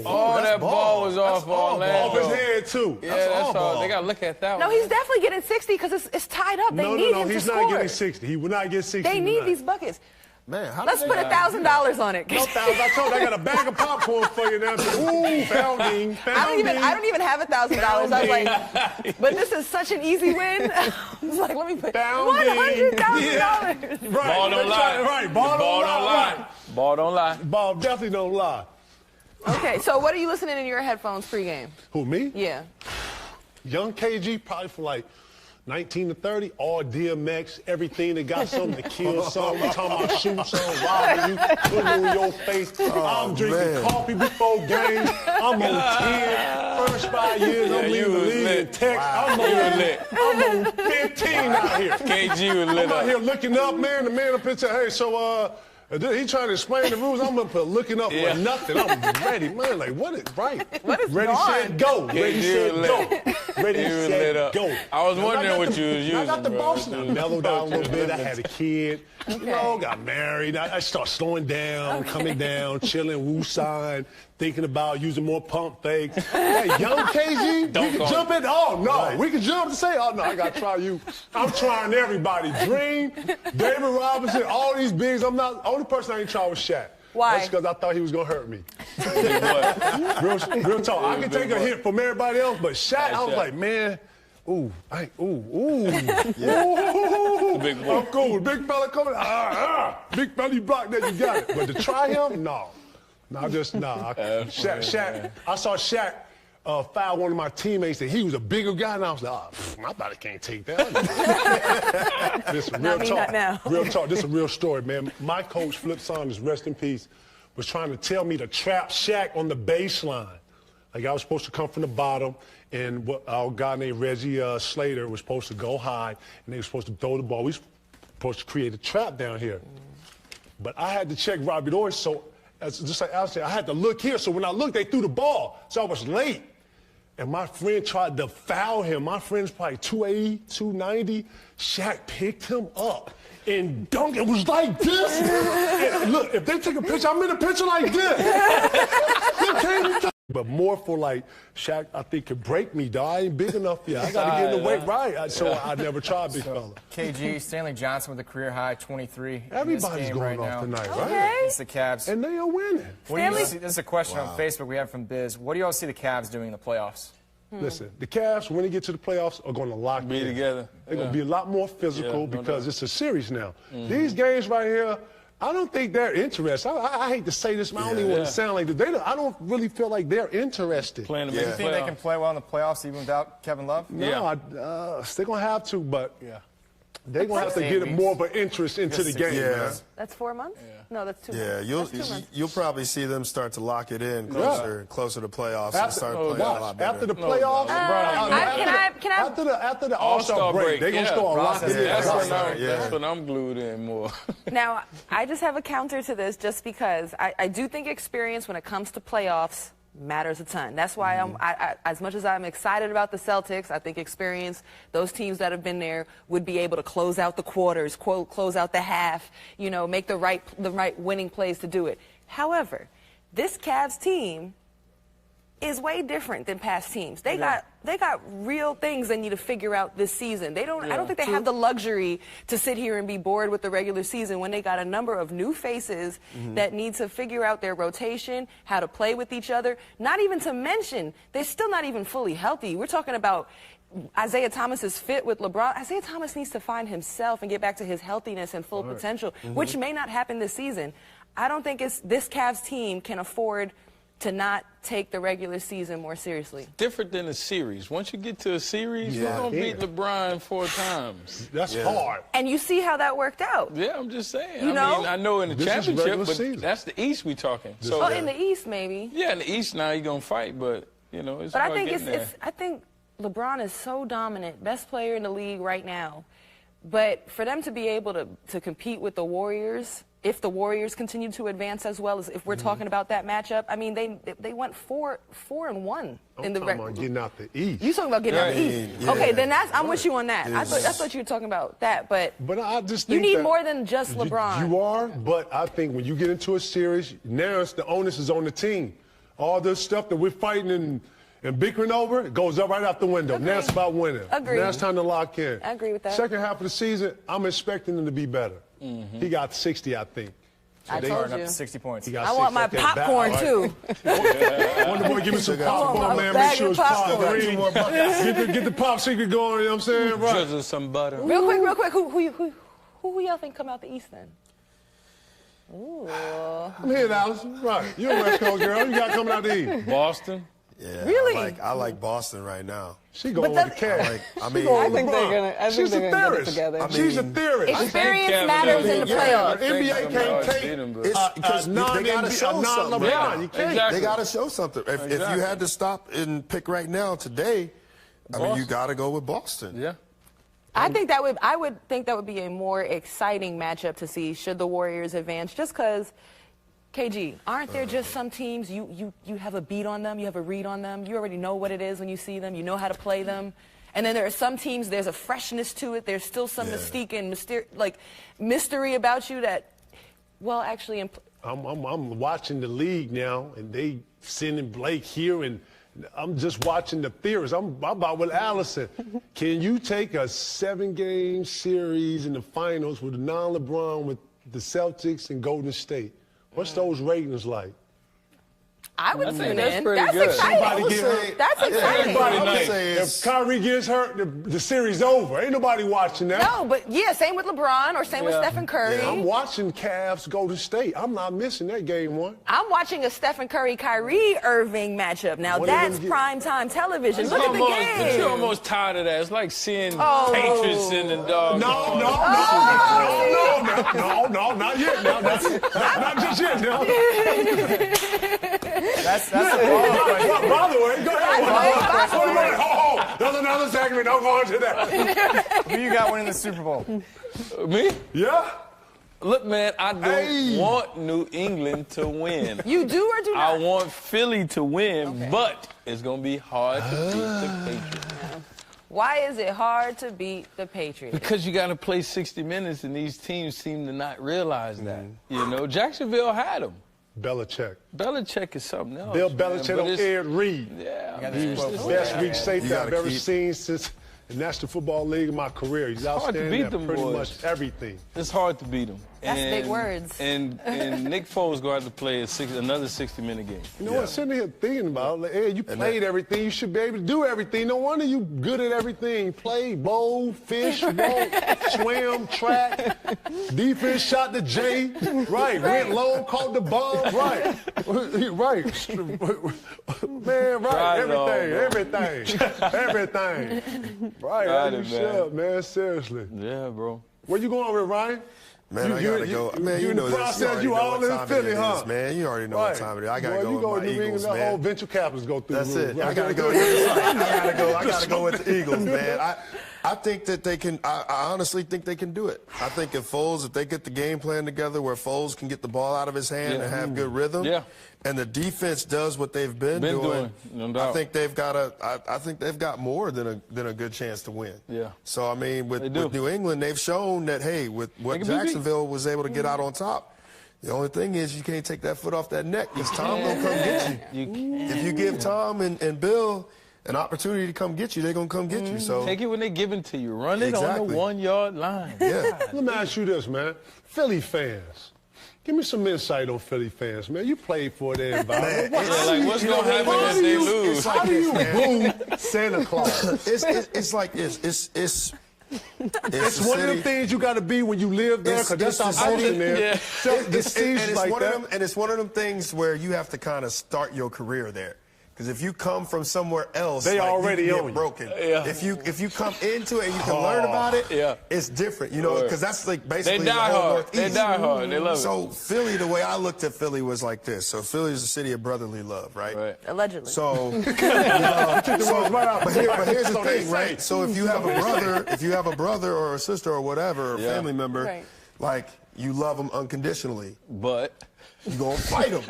Oh, that ball was off Orlando. Off his head, too. Yeah, that's all. They got to look at that No, one. he's definitely getting 60 because it's tied up. They need him to he's score. not getting 60. He will not get 60 They need tonight. these buckets. Man, how Let's did put they- $1,000 on it. No fouls. I told you, I got a bag of popcorn for you now. Ooh, founding. I don't even have $1,000. I was like, but this is such an easy win. I was like, let me put $100,000. Yeah. Right. Ball don't lie. Right. Ball don't lie. Ball don't lie. Ball definitely don't lie. Okay, so what are you listening in your headphones pregame? Who, me? Yeah. Young KG, probably for like 19 to 30, all DMX, everything that got something to kill something. I'm talking about shooting something, robbing you, putting it in your face. I'm drinking coffee before games. I'm on 10. First 5 years, I'm leading the league in tech. I'm on 15 out here. KG was lit I'm out up. here looking up, man. The man up here said, hey, so, he trying to explain the rules. I'm up here looking up for nothing. I'm ready, man. Like, what is right? What is ready, going on? set, go. Ready, set, go. ready, set, go. I was wondering what you was using. I got the bro. boss now. Mellowed down a little bit. I had a kid. You know, got married. I started slowing down, coming down, chilling, woo-sign, thinking about using more pump fakes. Hey, young KG, we can jump in. Oh, no. We can jump to say, oh, no, I got to try you. I'm trying everybody. Dream, David Robinson, all these bigs. I'm not, the only person I ain't tried was Shaq. Why? That's because I thought he was going to hurt me. real talk. I can take a hit from everybody else, but Shaq, I was like, man, ooh. Big boy. I'm cool. Big fella coming. Big fella, you block that, you got it. But to try him, no. Shaq, I saw Shaq foul one of my teammates, and he was a bigger guy, and I was like, my body can't take that. Listen, real talk. This is a real story, man. My coach, Flip Saunders, rest in peace, was trying to tell me to trap Shaq on the baseline. Like I was supposed to come from the bottom, and our guy named Reggie Slater was supposed to go high, and they were supposed to throw the ball. We were supposed to create a trap down here. But I had to check Robbie Doyle, so just like Al said, I had to look here. So when I looked, they threw the ball, so I was late. And my friend tried to foul him. My friend's probably 280, 290. Shaq picked him up and dunked. It was like this. And look, if they take a picture, I'm in a picture like this. But more for like, Shaq, I think, could break me, dog. I ain't big enough yet. I got to get in the weight right. So I never tried, big fella. KG, Stanley Johnson with a career-high 23. Everybody's going off tonight, right? It's the Cavs. And they are winning. This is a question on Facebook we have from Biz. What do you all see the Cavs doing in the playoffs? Listen, the Cavs, when they get to the playoffs, are going to lock in. Together. They're going to be a lot more physical because it's a series now. These games right here, I don't think they're interested. I hate to say this, but I don't even want to sound like this. I don't really feel like they're interested. Do you think they can play well in the playoffs even without Kevin Love? No, they're going to have to, but they're going to have to get more of an interest into the game. Yeah. That's 4 months? No, that's 2 months. Yeah, you'll probably see them start to lock it in closer to playoffs and start playing a lot better. After the playoffs, after the All-Star break, they're going to start locking in. That's when I'm glued in more. Now, I just have a counter to this just because I do think experience when it comes to playoffs matters a ton. That's why as much as I'm excited about the Celtics, I think experience, those teams that have been there would be able to close out the quarters, close out the half, make the right winning plays to do it. However, this Cavs team is way different than past teams. They got real things they need to figure out this season. I don't think they have the luxury to sit here and be bored with the regular season when they got a number of new faces that need to figure out their rotation, how to play with each other. Not even to mention, they're still not even fully healthy. We're talking about Isaiah Thomas's fit with LeBron. Isaiah Thomas needs to find himself and get back to his healthiness and full potential, which may not happen this season. I don't think this Cavs team can afford to not take the regular season more seriously. Different than a series. Once you get to a series, you're going to beat LeBron 4 times. That's hard. And you see how that worked out. Yeah, I'm just saying. I know in the championship, but that's the East we talking. So in the East, maybe. Yeah, in the East now you're going to fight, but, it's But hard I think getting there. I think LeBron is so dominant, best player in the league right now. But for them to be able to compete with the Warriors, if the Warriors continue to advance as well as if we're talking about that matchup, I mean, they went 4-1 in the record. I'm talking about getting out the East. You talking about getting out the East? Yeah. Okay, then I'm with you on that. I thought you were talking about that, but I just think you need more than just LeBron. You are, but I think when you get into a series, now the onus is on the team. All this stuff that we're fighting and bickering over, it goes up right out the window. Now it's about winning. Agreed. Now it's time to lock in. I agree with that. Second half of the season, I'm expecting him to be better. He got 60, I think. So I told you. 60 points. I want my popcorn, too. Wonder Boy, give me some popcorn, man. Make sure it's popcorn. Get the pop secret going, you know what I'm saying? Right. Drizzle some butter. Real quick. Who y'all think come out the East, then? Ooh. I'm here, Alice. Right. You're a West Coast girl. You got coming out the East. Boston. Yeah, really? I like Boston right now. She going with the Cavs. I think they're gonna. She's a theorist. She's a theorist. Experience matters in the playoffs. The NBA can't take because they gotta show something. LeBron. You can't. They gotta show something. If you had to stop and pick right now today, I mean, you gotta go with Boston. Yeah. I would think that would be a more exciting matchup to see should the Warriors advance, just because KG, aren't there just some teams you have a beat on them, you have a read on them, you already know what it is when you see them, you know how to play them, and then there are some teams there's a freshness to it, there's still some mystique and mystery about you that, well, actually. I'm watching the league now, and they sending Blake here, and I'm just watching the theorists. I'm about with Allison. Can you take a 7-game series in the finals with a non-LeBron with the Celtics and Golden State? What's those ratings like? I would tune that's in. pretty That's good. exciting. That's exciting. If Kyrie gets hurt, the series over. Ain't nobody watching that. No, but yeah, same with LeBron or same with Stephen Curry. I'm watching Cavs Golden State. I'm not missing that game one. I'm watching a Stephen Curry, Kyrie Irving matchup. Now that's primetime television. Look at the game. You're almost tired of that. It's like seeing Patriots in the dog. No, not yet. No, not just yet. No. That's by the way, go ahead. There's another segment. Don't go into that. Who you got winning the Super Bowl? Me? Yeah. Look, man, I don't want New England to win. You do or do not? I want Philly to win, but it's going to be hard to beat the Patriots. Why is it hard to beat the Patriots? Because you got to play 60 minutes, and these teams seem to not realize that. You know, Jacksonville had them. Belichick is something else. Bill Belichick on Ed Reed. Yeah, he's the best weak safety I've ever seen since the National Football League in my career. He's outstanding at pretty much everything. It's hard to beat them. That's big words. And Nick Foles going to have to play another 60-minute game. You know what? Sitting here thinking about, like, hey, you played everything. You should be able to do everything. No wonder you good at everything. Play, bowl, fish, walk, swim, track, defense, shot the J. Right. Went low, caught the ball. Right. Right. Man, right. Everything. Right. Shut up, man. Seriously. Yeah, bro. Where you going with, Ryan? Man, I gotta go. Man, you know this. You all in Philly, huh? Man, you already know what time it is. I gotta go with my Eagles, man. The whole venture capitalists go through. That's it. I gotta go. I gotta go with the Eagles, man. I think that they can. I honestly think they can do it. I think if they get the game plan together, where Foles can get the ball out of his hand and have good rhythm, and the defense does what they've been doing, no doubt. I think they've got I think they've got more than a good chance to win. Yeah. So I mean, with New England, they've shown that with what Jacksonville was able to get out on top. The only thing is you can't take that foot off that neck because Tom gonna come get you. If you give Tom and Bill an opportunity to come get you, they're going to come get you. So take it when they give it to you. Run it on the 1-yard line. Yeah. Let me ask you this, man. Philly fans. Give me some insight on Philly fans, man. You played for their environment. What's going to happen if they lose? How do you boo Santa Claus? It's like this. It's one of the things you got to be when you live there, because that's our culture there. Yeah. It's one of them things where you have to kind of start your career there. Because if you come from somewhere else, they already own broken. Yeah. If you come into it and you can learn about it, it's different. You know, because that's like basically they die the whole hard. Northeast. They die hard. They love it. So Philly, the way I looked at Philly was like this. So Philly is a city of brotherly love, right? Allegedly. So, but here's the thing, right? So if you have a brother or a sister or whatever, or a family member, like you love them unconditionally, but you're gonna fight them.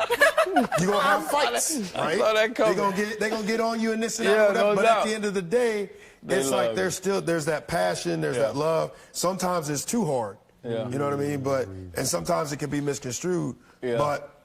You're going to have fights, right? They're going to get on you and this and that, but at the end of the day, it's like there's that passion, there's that love. Sometimes it's too hard. You know what I mean? And sometimes it can be misconstrued. But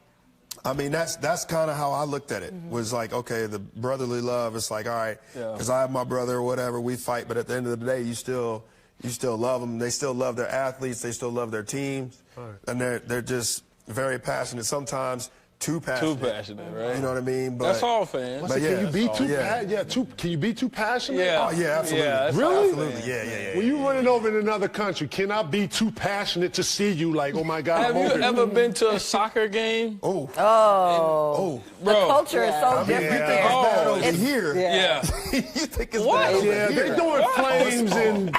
I mean, that's kind of how I looked at it. Was like, okay, the brotherly love. It's like, all right, because I have my brother or whatever, we fight, but at the end of the day, you still love them. They still love their athletes. They still love their teams, and they're just very passionate. Sometimes too passionate, right? You know what I mean? But that's all fans. But can you be too passionate? Can you be too passionate? Yeah. Oh, yeah, absolutely. Yeah, really? Absolutely. Yeah. When you running over in another country, can I be too passionate to see you? Like, oh my God. Have you ever been to a soccer game? Oh. Bro. The culture is so different. You think it's bad over here? Yeah. You think it's bad over here? They're doing flames and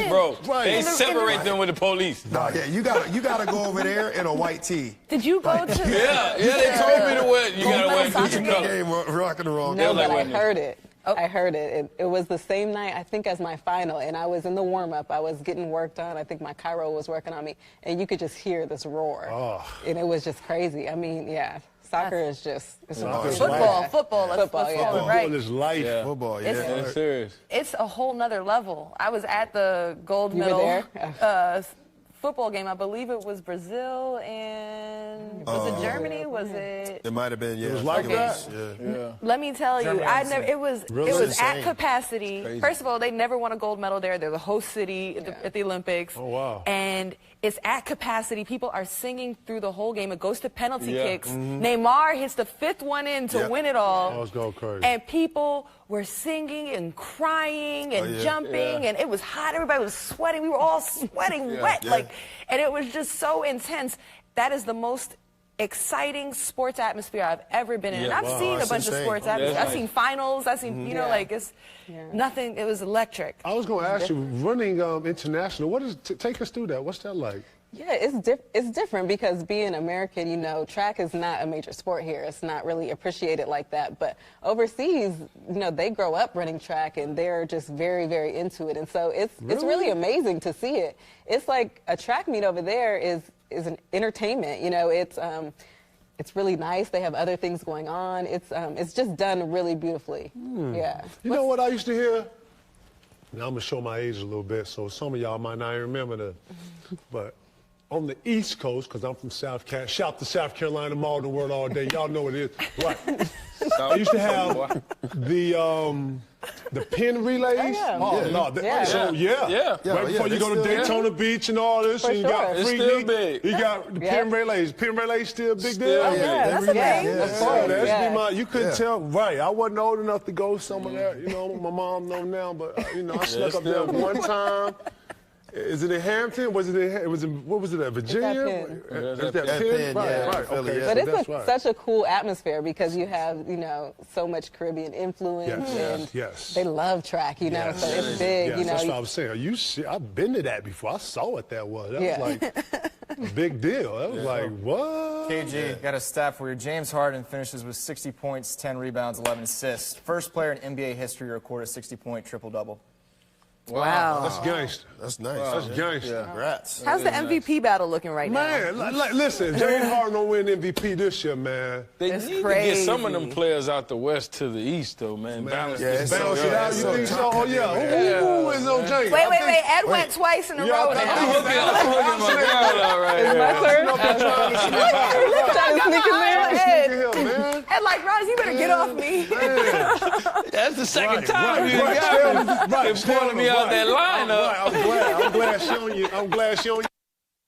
bro. They separate them with the police. No, you gotta go over there in a white tee. Did you go to? Yeah, they told me to wear. You gotta wear game rocking the wrong. No, but I heard it. I heard it. It was the same night, I think, as my final, and I was in the warm-up. I was getting work done. I think my chiro was working on me, and you could just hear this roar. And it was just crazy. I mean, yeah. Soccer is just football, Football right? is life. Yeah. Football, yeah. It's serious. It's a whole nother level. I was at the gold medal football game. I believe it was Brazil and was it Germany? Was it? It might have been. Yeah. It was like that. Yeah. Let me tell you, it was insane. at capacity. First of all, they never won a gold medal there. They're the host city at the Olympics. Oh wow! And it's at capacity. People are singing through the whole game. It goes to penalty kicks. Neymar hits the 5th one in to win it all. Oh, it's going crazy. And people were singing and crying and jumping, and it was hot. Everybody was sweating. We were all sweating wet, and it was just so intense. That is the most exciting sports atmosphere I've ever been in. And I've seen a bunch of sports atmosphere. I've seen finals. I've seen, it's nothing. It was electric. I was going to ask you, running international, take us through that. What's that like? Yeah, it's different because being American, track is not a major sport here. It's not really appreciated like that. But overseas, they grow up running track and they're just very, very into it. And so it's really amazing to see it. It's like a track meet over there is an entertainment. It's really nice. They have other things going on. It's just done really beautifully. Yeah. You know what I used to hear? Now I'm gonna show my age a little bit, so some of y'all might not even remember that. But on the East Coast, because I'm from South Carolina, shout to South Carolina, mall the word all day. Y'all know what it is, right? I used to have the pin relays. Right before you go to Daytona Beach and all this, and you got free meat. You got the pin relays. Pin relays still a big deal. You couldn't tell, right? I wasn't old enough to go some of that. My mom know now, but I snuck up there one time. Is it in Hampton? What was it at Virginia? It's that Penn, right. Okay. But it's such a cool atmosphere because you have, so much Caribbean influence. And they love track, so it's big, That's what I was saying. I've been to that before. I saw what that was. That was like a big deal. That was like, what? KG, got a stat for you. James Harden finishes with 60 points, 10 rebounds, 11 assists. First player in NBA history to record a 60-point triple-double. Wow. That's gangster. That's nice. That's gangster. Congrats. How's the MVP battle looking right now? Man, listen, James Harden don't win MVP this year, man. They need to get some of them players out the West to the East, though, man. Balance it out. You think so? Oh, yeah. Who is on James? Wait. Ed went twice in a row now. I'm looking at my girl out right here. Ed, like, Roz, you better get off me. That's the second time you got me. They're pulling me out that lineup. Right. I'm glad she on you.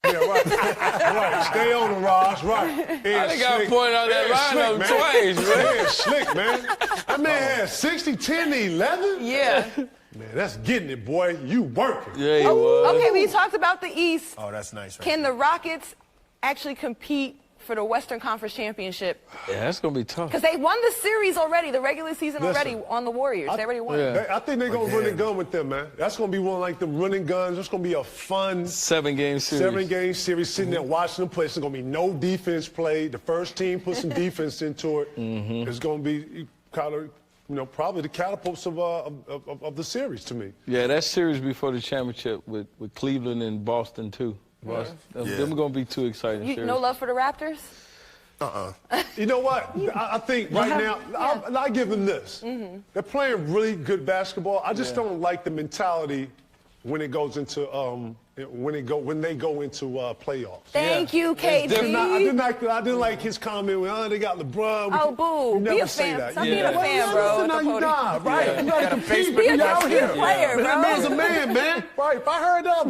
Yeah, right. Stay on the Ross. Right. I think I pointed out that lineup twice, man. Slick, man. That man had 60, 10, 11. Yeah. Man, that's getting it, boy. You working. Yeah, he was. Okay, we talked about the East. Oh, that's nice. Can the Rockets actually compete for the Western Conference Championship? Yeah, that's going to be tough. Because they won the series already, the regular season already on the Warriors. They already won. I think they're going to run and gun with them, man. That's going to be one like them running guns. It's going to be a fun 7-game series. Sitting there watching them play. There's going to be no defense played. The first team put some defense into it. It's going to be kind of, probably the catapults of the series to me. Yeah, that series before the championship with Cleveland and Boston, too. Them going to be too exciting. No love for the Raptors? You know what? I think right now, I give them this. They're playing really good basketball. I just don't like the mentality when it goes into when they go into playoffs. Thank you, KG. I didn't like his comment when they got LeBron. Oh, boo. Be a fan. Stop being a fan, bro. No, you're not. Right. You got to compete. Be a player, bro. That man's a man, man. Right. If I heard that,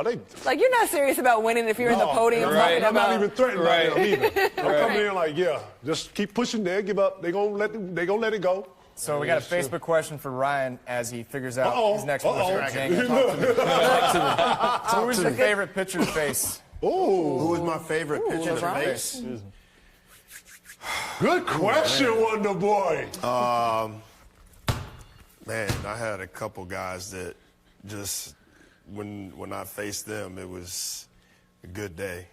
they. Like, you're not serious about winning if you're in the podium. Right. I'm not even threatened by them either. I'm coming in like, just keep pushing there. Give up. They're gonna let it go. So we got a Facebook question for Ryan as he figures out his next question. So who's your favorite pitcher to face? Who was my favorite pitcher to face? Good question, Wonder Boy. Man, I had a couple guys that just when I faced them, it was a good day.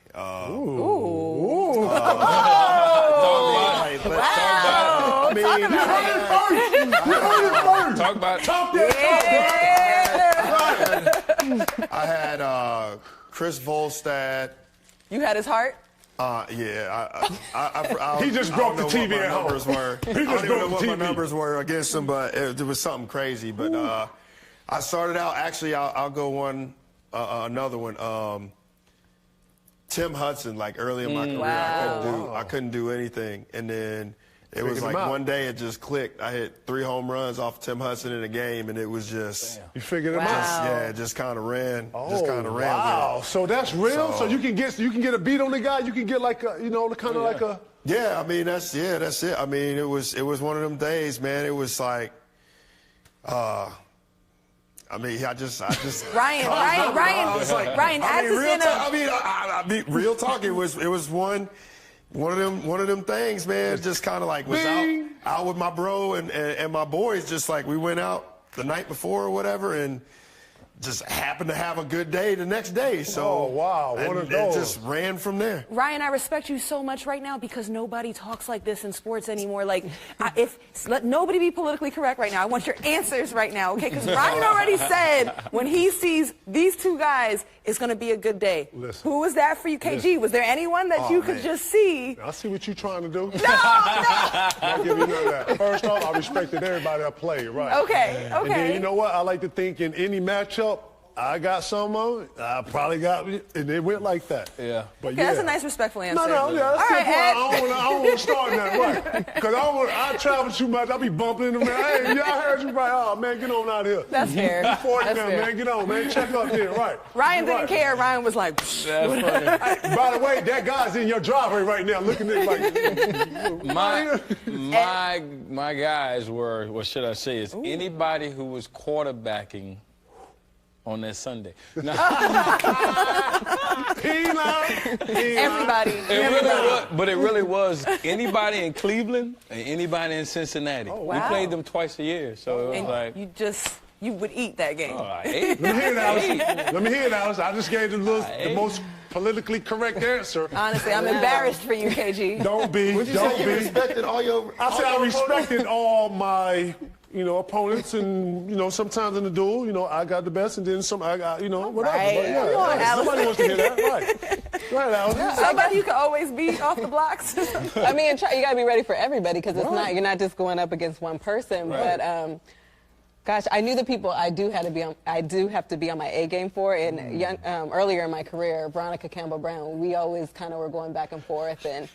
Talk about Talk that talk, I had Chris Volstad. You had his heart? Yeah. He just broke the TV at home. I don't even know what my numbers were against him, but it was something crazy. But I started out, actually, I'll go another one. Tim Hudson, like early in my career, I couldn't do anything. And then it was like one day it just clicked. I hit 3 home runs off Tim Hudson in a game, and it was just. You figured him out? Yeah, it just kind of ran. Wow. So that's real? So you can get a beat on the guy? You can get like a, like a. Yeah, I mean, that's it. I mean, it was one of them days, man. It was like, I mean, I just. Ryan, real talk. It was one of them things, man. Just kind of like was out with my bro and my boys. Just like we went out the night before or whatever, and just happened to have a good day the next day. So one of those. It just ran from there. Ryan, I respect you so much right now because nobody talks like this in sports anymore. Like, let nobody be politically correct right now. I want your answers right now, okay? Because Ryan already said when he sees these 2 guys, it's going to be a good day. Listen. Who was that for you, KG? Listen. Was there anyone that you could just see? I see what you're trying to do. No. I'll give you none of that. First off, I respected everybody that played, right? Okay. And then, you know what? I like to think in any matchup, I got some of it. I probably got it, and it went like that. Yeah. But okay, that's a nice, respectful answer. No, yeah, that's all right, simple. I don't want to start that, right? Because I travel too much. I be bumping into man. Hey, y'all heard you right? Oh, man, get on out here. That's fair. That's fair. Man, get on, man. Check up there, right? Ryan didn't care. Ryan was like, that's funny. By the way, that guy's in your driveway right now, looking at it like. My guys were, what should I say, is anybody who was quarterbacking on that Sunday. Everybody. It really was anybody in Cleveland and anybody in Cincinnati. Oh, wow. We played them twice a year, so it was like. You would eat that game. Oh, I ate. Let me hear it, Alice. I just gave the most politically correct answer. Honestly, I'm embarrassed for you, KG. Don't be. Would you say you respected all your? I said I respected all my. Opponents, and sometimes in the duel, I got the best, and then some I got, whatever. Right. Somebody wants to hear that, right? Right, Alice. Somebody you can always beat off the blocks. I mean, you got to be ready for everybody because you're not just going up against one person. Right. But gosh, I knew the people I do have to be on my A game for. And earlier in my career, Veronica Campbell-Brown, we always kind of were going back and forth, and.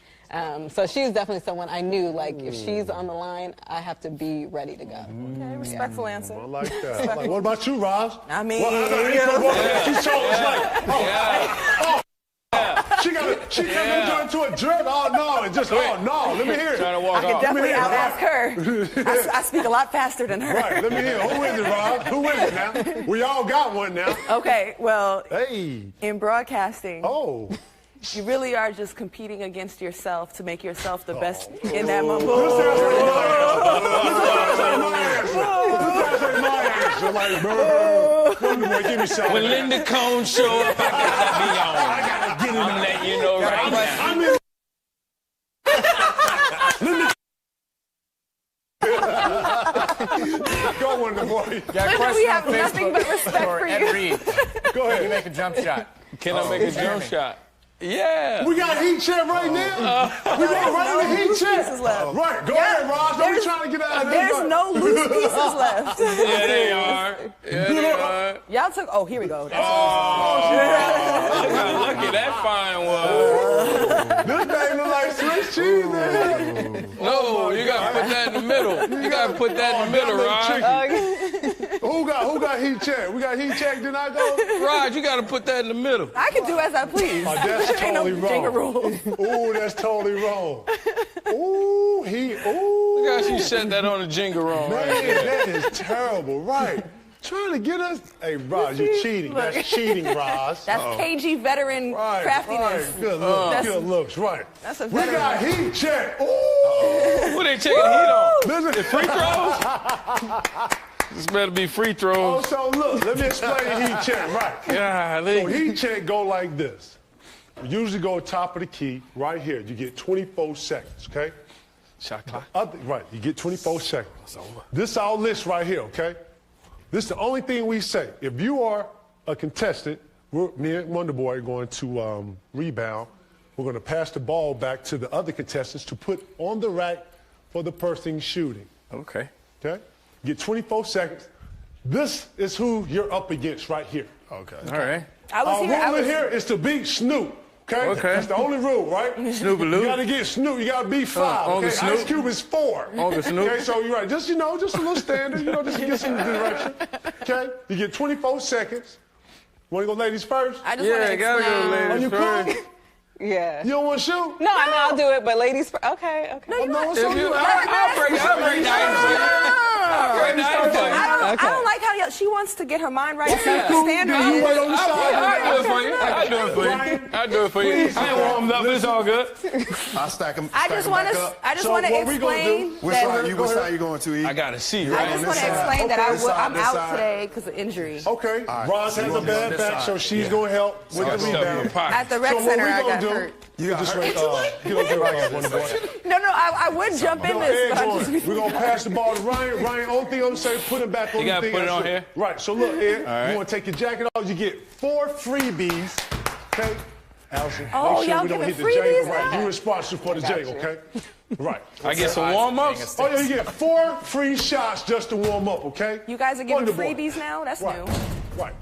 So she's definitely someone I knew, like, if she's on the line, I have to be ready to go. Okay, respectful answer. I like that. What about you, Roz? I mean, she got into a jerk. Let me hear it. Trying to walk I can definitely out-ask her. I speak a lot faster than her. Right, let me hear it. Who is it, Roz? Who is it now? We all got one now. Okay, well, hey, in broadcasting. You really are just competing against yourself to make yourself the best in that moment. When Linda Cone show up, I gotta get on. I'm letting you know right now. Go on, the boy. We have nothing but respect for you. Go ahead. Can you make a jump shot? Can I make a jump shot? Yeah. We got a heat check right now. We got right in the heat check. Right. Go ahead, Roz. Don't be trying to get out of there. There's no loose pieces left. Yeah, they are. Yeah, they are. Y'all took. Oh, here we go. Look at that fine one. This thing look like Swiss cheese, man. No, you gotta put that in the middle. You gotta put that in the middle, Rod. Who got heat check? We got heat check. Then I go. Rod, you gotta put that in the middle. I can do as I please. That's totally wrong. Ooh, that's totally wrong. Ooh, Look how she set that on the jingle wrong. Man, that is terrible. Right. Trying to get us. Hey, Roz, you're cheating. That's cheating, Roz. That's KG veteran craftiness. Right. Good looks. Right. That's a we got heat check. Ooh. What they checking heat on? Listen, the free throws? This better be free throws. Oh, so look, let me explain the heat check. Right. Yeah, so heat check go like this. We usually go top of the key right here. You get 24 seconds, okay? Shot clock. Right, you get 24 seconds. This is our list right here, okay? This is the only thing we say. If you are a contestant, me and Wonderboy are going to rebound. We're going to pass the ball back to the other contestants to put on the rack for the person shooting. Okay. Okay? You get 24 seconds. This is who you're up against right here. Okay. All right. Our rule here is to beat Snoop. Okay? Okay. That's the only rule, right? Snoop-a-loo. You got to get Snoop. You got to be 5. Uncle Okay? Snoop. Ice Cube is 4. Uncle Snoop. Okay, so you're right. Just, just a little standard, just to get some direction. Okay? You get 24 seconds. Want to go ladies first? I just want to gotta go Are ladies you first. cool? Yeah. You don't want to shoot? No, I mean, I'll do it, but ladies first. Okay. No, not. so If you, you I'll break the ice. I'll break the ice. I don't like how she wants to get her mind right. Stand You wait up. on the side. I'll do it for you. I'll do it for you. I'll do it for you. I ain't warmed up. It's all good. I'll stack them. I just want to So what we gonna explain do- Which side you going to, E? I got to see, I right? just on want to this side. explain that Okay, I'm this out side. today because of injury. Okay. Roz has a bad back, so she's going to help with Got the stuff in your rebound. pocket. At the rec So what center, we I gonna got do? hurt. You got Just hurt. wait. Get over here, Wonderboy. No, I would jump in this, but I'm just. We're going to pass the ball to Ryan. Ryan, only thing I'm going to say, put it back on You the gotta thing. put it I on said. here? Right. So look, Ed, right. you want to take your jacket off, you get 4 freebies. Okay? Allison, Oh, make sure y'all we don't giving hit the jangle. freebies Right. now? You're responsible for the jangle, you. okay? Right. I get some warm-ups. Oh, yeah, you get 4 free shots just to warm up, okay? You guys are giving Wonderboy. freebies now? That's Right. new. Right.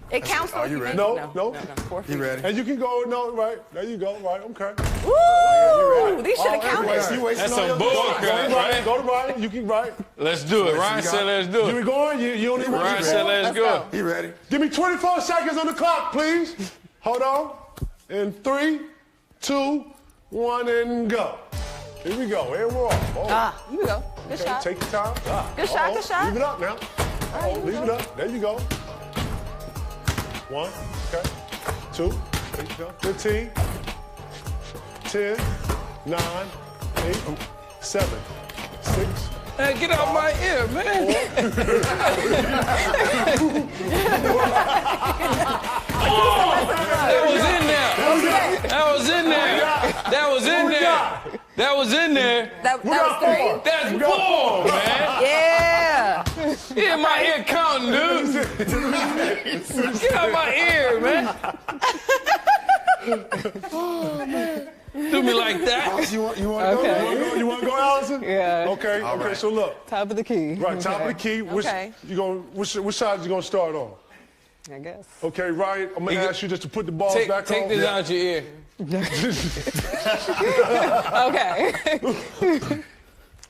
It counts though Are if you you ready? make No. 4 You freebies. ready? And you can go, right. There you go, right, okay. Ooh, these should have counted. You wasting That's all some your bull time. crap, right? Go to Ryan, you can right. Let's do it. Ryan said let's do You it. going? You don't even Ryan said let's go. He ready? Give me 24 seconds on the clock, please. Hold on. In 3, 2, 1, and go. Here we go. Here we're off. Oh, Here we go. Good shot. take your time. Good shot, good shot. Leave it up now. right, Leave it up. There you go. 1, okay. 2, there you go. 15, 10, 9, 8, 7, 6. Hey, get out my ear, man. That was in there. That was in there. That was in there. That was in there. That was 3? That's bull, man. Yeah. Get in my ear counting, dude. Get out my ear, man. Do me like that. You want to go? Okay. You want to go, Allison? Yeah. Okay. All Okay. right. So look. Top of the key. Right. Top of the key. Which Okay. which side you gonna start on? I guess. Okay, Ryan. I'm gonna You ask you just to put the balls Take back on. this out your ear. Okay.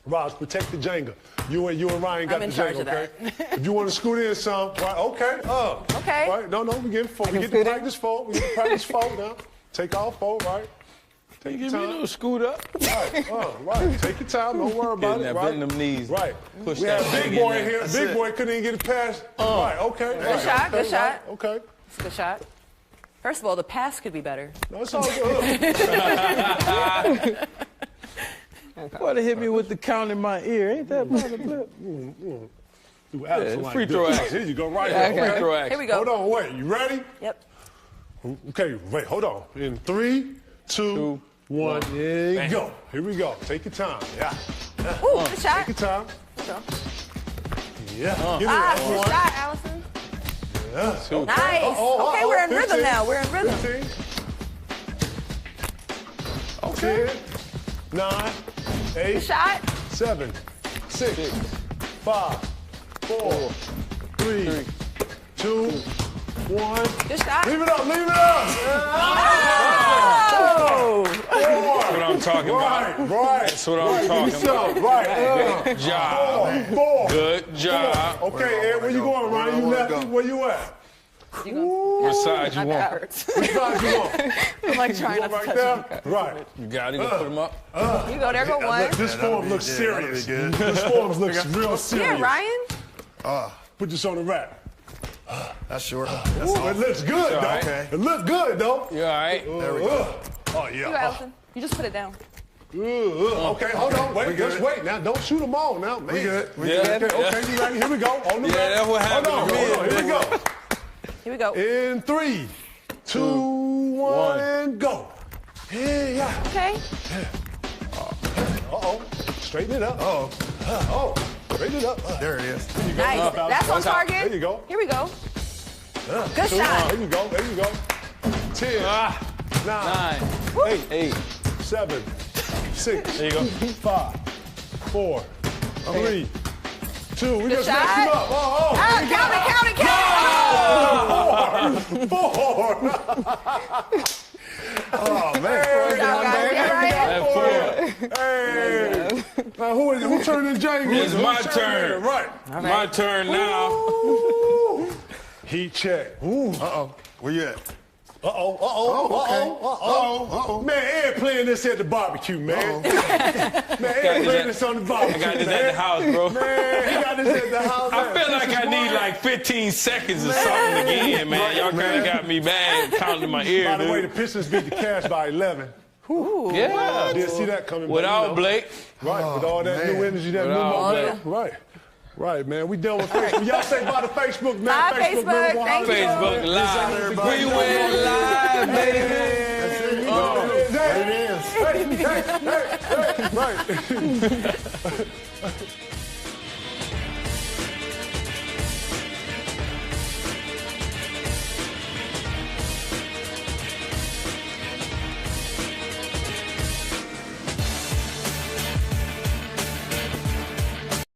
Roz, protect the Jenga. You and Ryan got I'm in the charge Jenga, of okay? that. If you want to scoot in some, right? Okay. Okay. Right. No, we get 4. We can get the scoot in? practice 4. We get the practice 4 now. Take all 4, right? Take your Give me a time. little scoot up. Right. Right. Take your time. Don't worry about Getting it. that, Right. bending them knees. Right. Push We that have thing Big Boy in in there. here. Big Boy couldn't even get it past. Right. Okay. Good shot, good shot. Okay. It's a good shot. First of all, the pass could be better. No, it's all good. Boy, they hit me with the count in my ear. Ain't that about a blip? Do Allison like free this. throw action. Here you go. Right Okay. here. Free throw Here action. we go. Hold on. Wait. You ready? Yep. Okay, wait, hold on. In 3, 2, 1, there you go. Here we go. Take your time. Yeah. Ooh, good shot. Take your time. Good job. Yeah. Give me Ah, that good one. shot, Allison. Yeah. Nice. Okay, we're in rhythm 15, now. We're in rhythm. 15. Okay. 10, 9, 8, Good shot. 7, 6, 5, 4, 3, 2, 1. Good shot. Leave it up. Leave it up. Oh! That's what I'm talking about. Right. That's what I'm talking about. Right. Good job. 4. Good job. Okay, Ed, where you going, Ryan? You lefty? Where you at? What side you That want? hurts. Which side you want? I'm like trying You not want to right touch there? Right. You got it. You put them up. it. You go, there go one. Look, this form looks serious. This form looks real serious. Yeah, Ryan. Put this on the rack. That's short. Ooh, it looks good, though. Okay. It looks good, though. You all right? There we go. Oh, You go, yeah. Allison. You just put it down. Okay, hold on. Wait, just wait. Now, don't shoot them all now, man. We good. We Yeah. good. Okay, you ready? Here we go. On the Yeah, rack. that's what happened Hold to me. on. Here we go. Here we go. In 3, 2, 1, and go. Yeah. Okay. Uh-oh. Straighten it up. Straighten it up. There it is. Nice. That's on target. There you go. Here we go. Good shot. There you go. 10, 9, 8, 7, 6. There you go. 5, 4, 3, 2. We just messed him up. Count it. 4. Oh, man. Hey. Now, who turned in James? It's my turn. Right. My turn now. Heat check. Where you at? Man, Ed playing this at the barbecue, man. Man, Ed playing this on the barbecue. I got this at the house, bro. Man, he got this at the house. I feel like I need like 15 seconds or something again, man. Y'all kind of got me bad pounding my ear, By the way, the dude. Pistons beat the Cavs by 11. Yeah. I didn't see that coming. Without Blake. Right, with all that new energy, that new momentum. Right, man. We done with Facebook. Y'all say bye to Facebook, man. Bye, Facebook. Thank you. Facebook Live. We went live, baby. There it is. Right.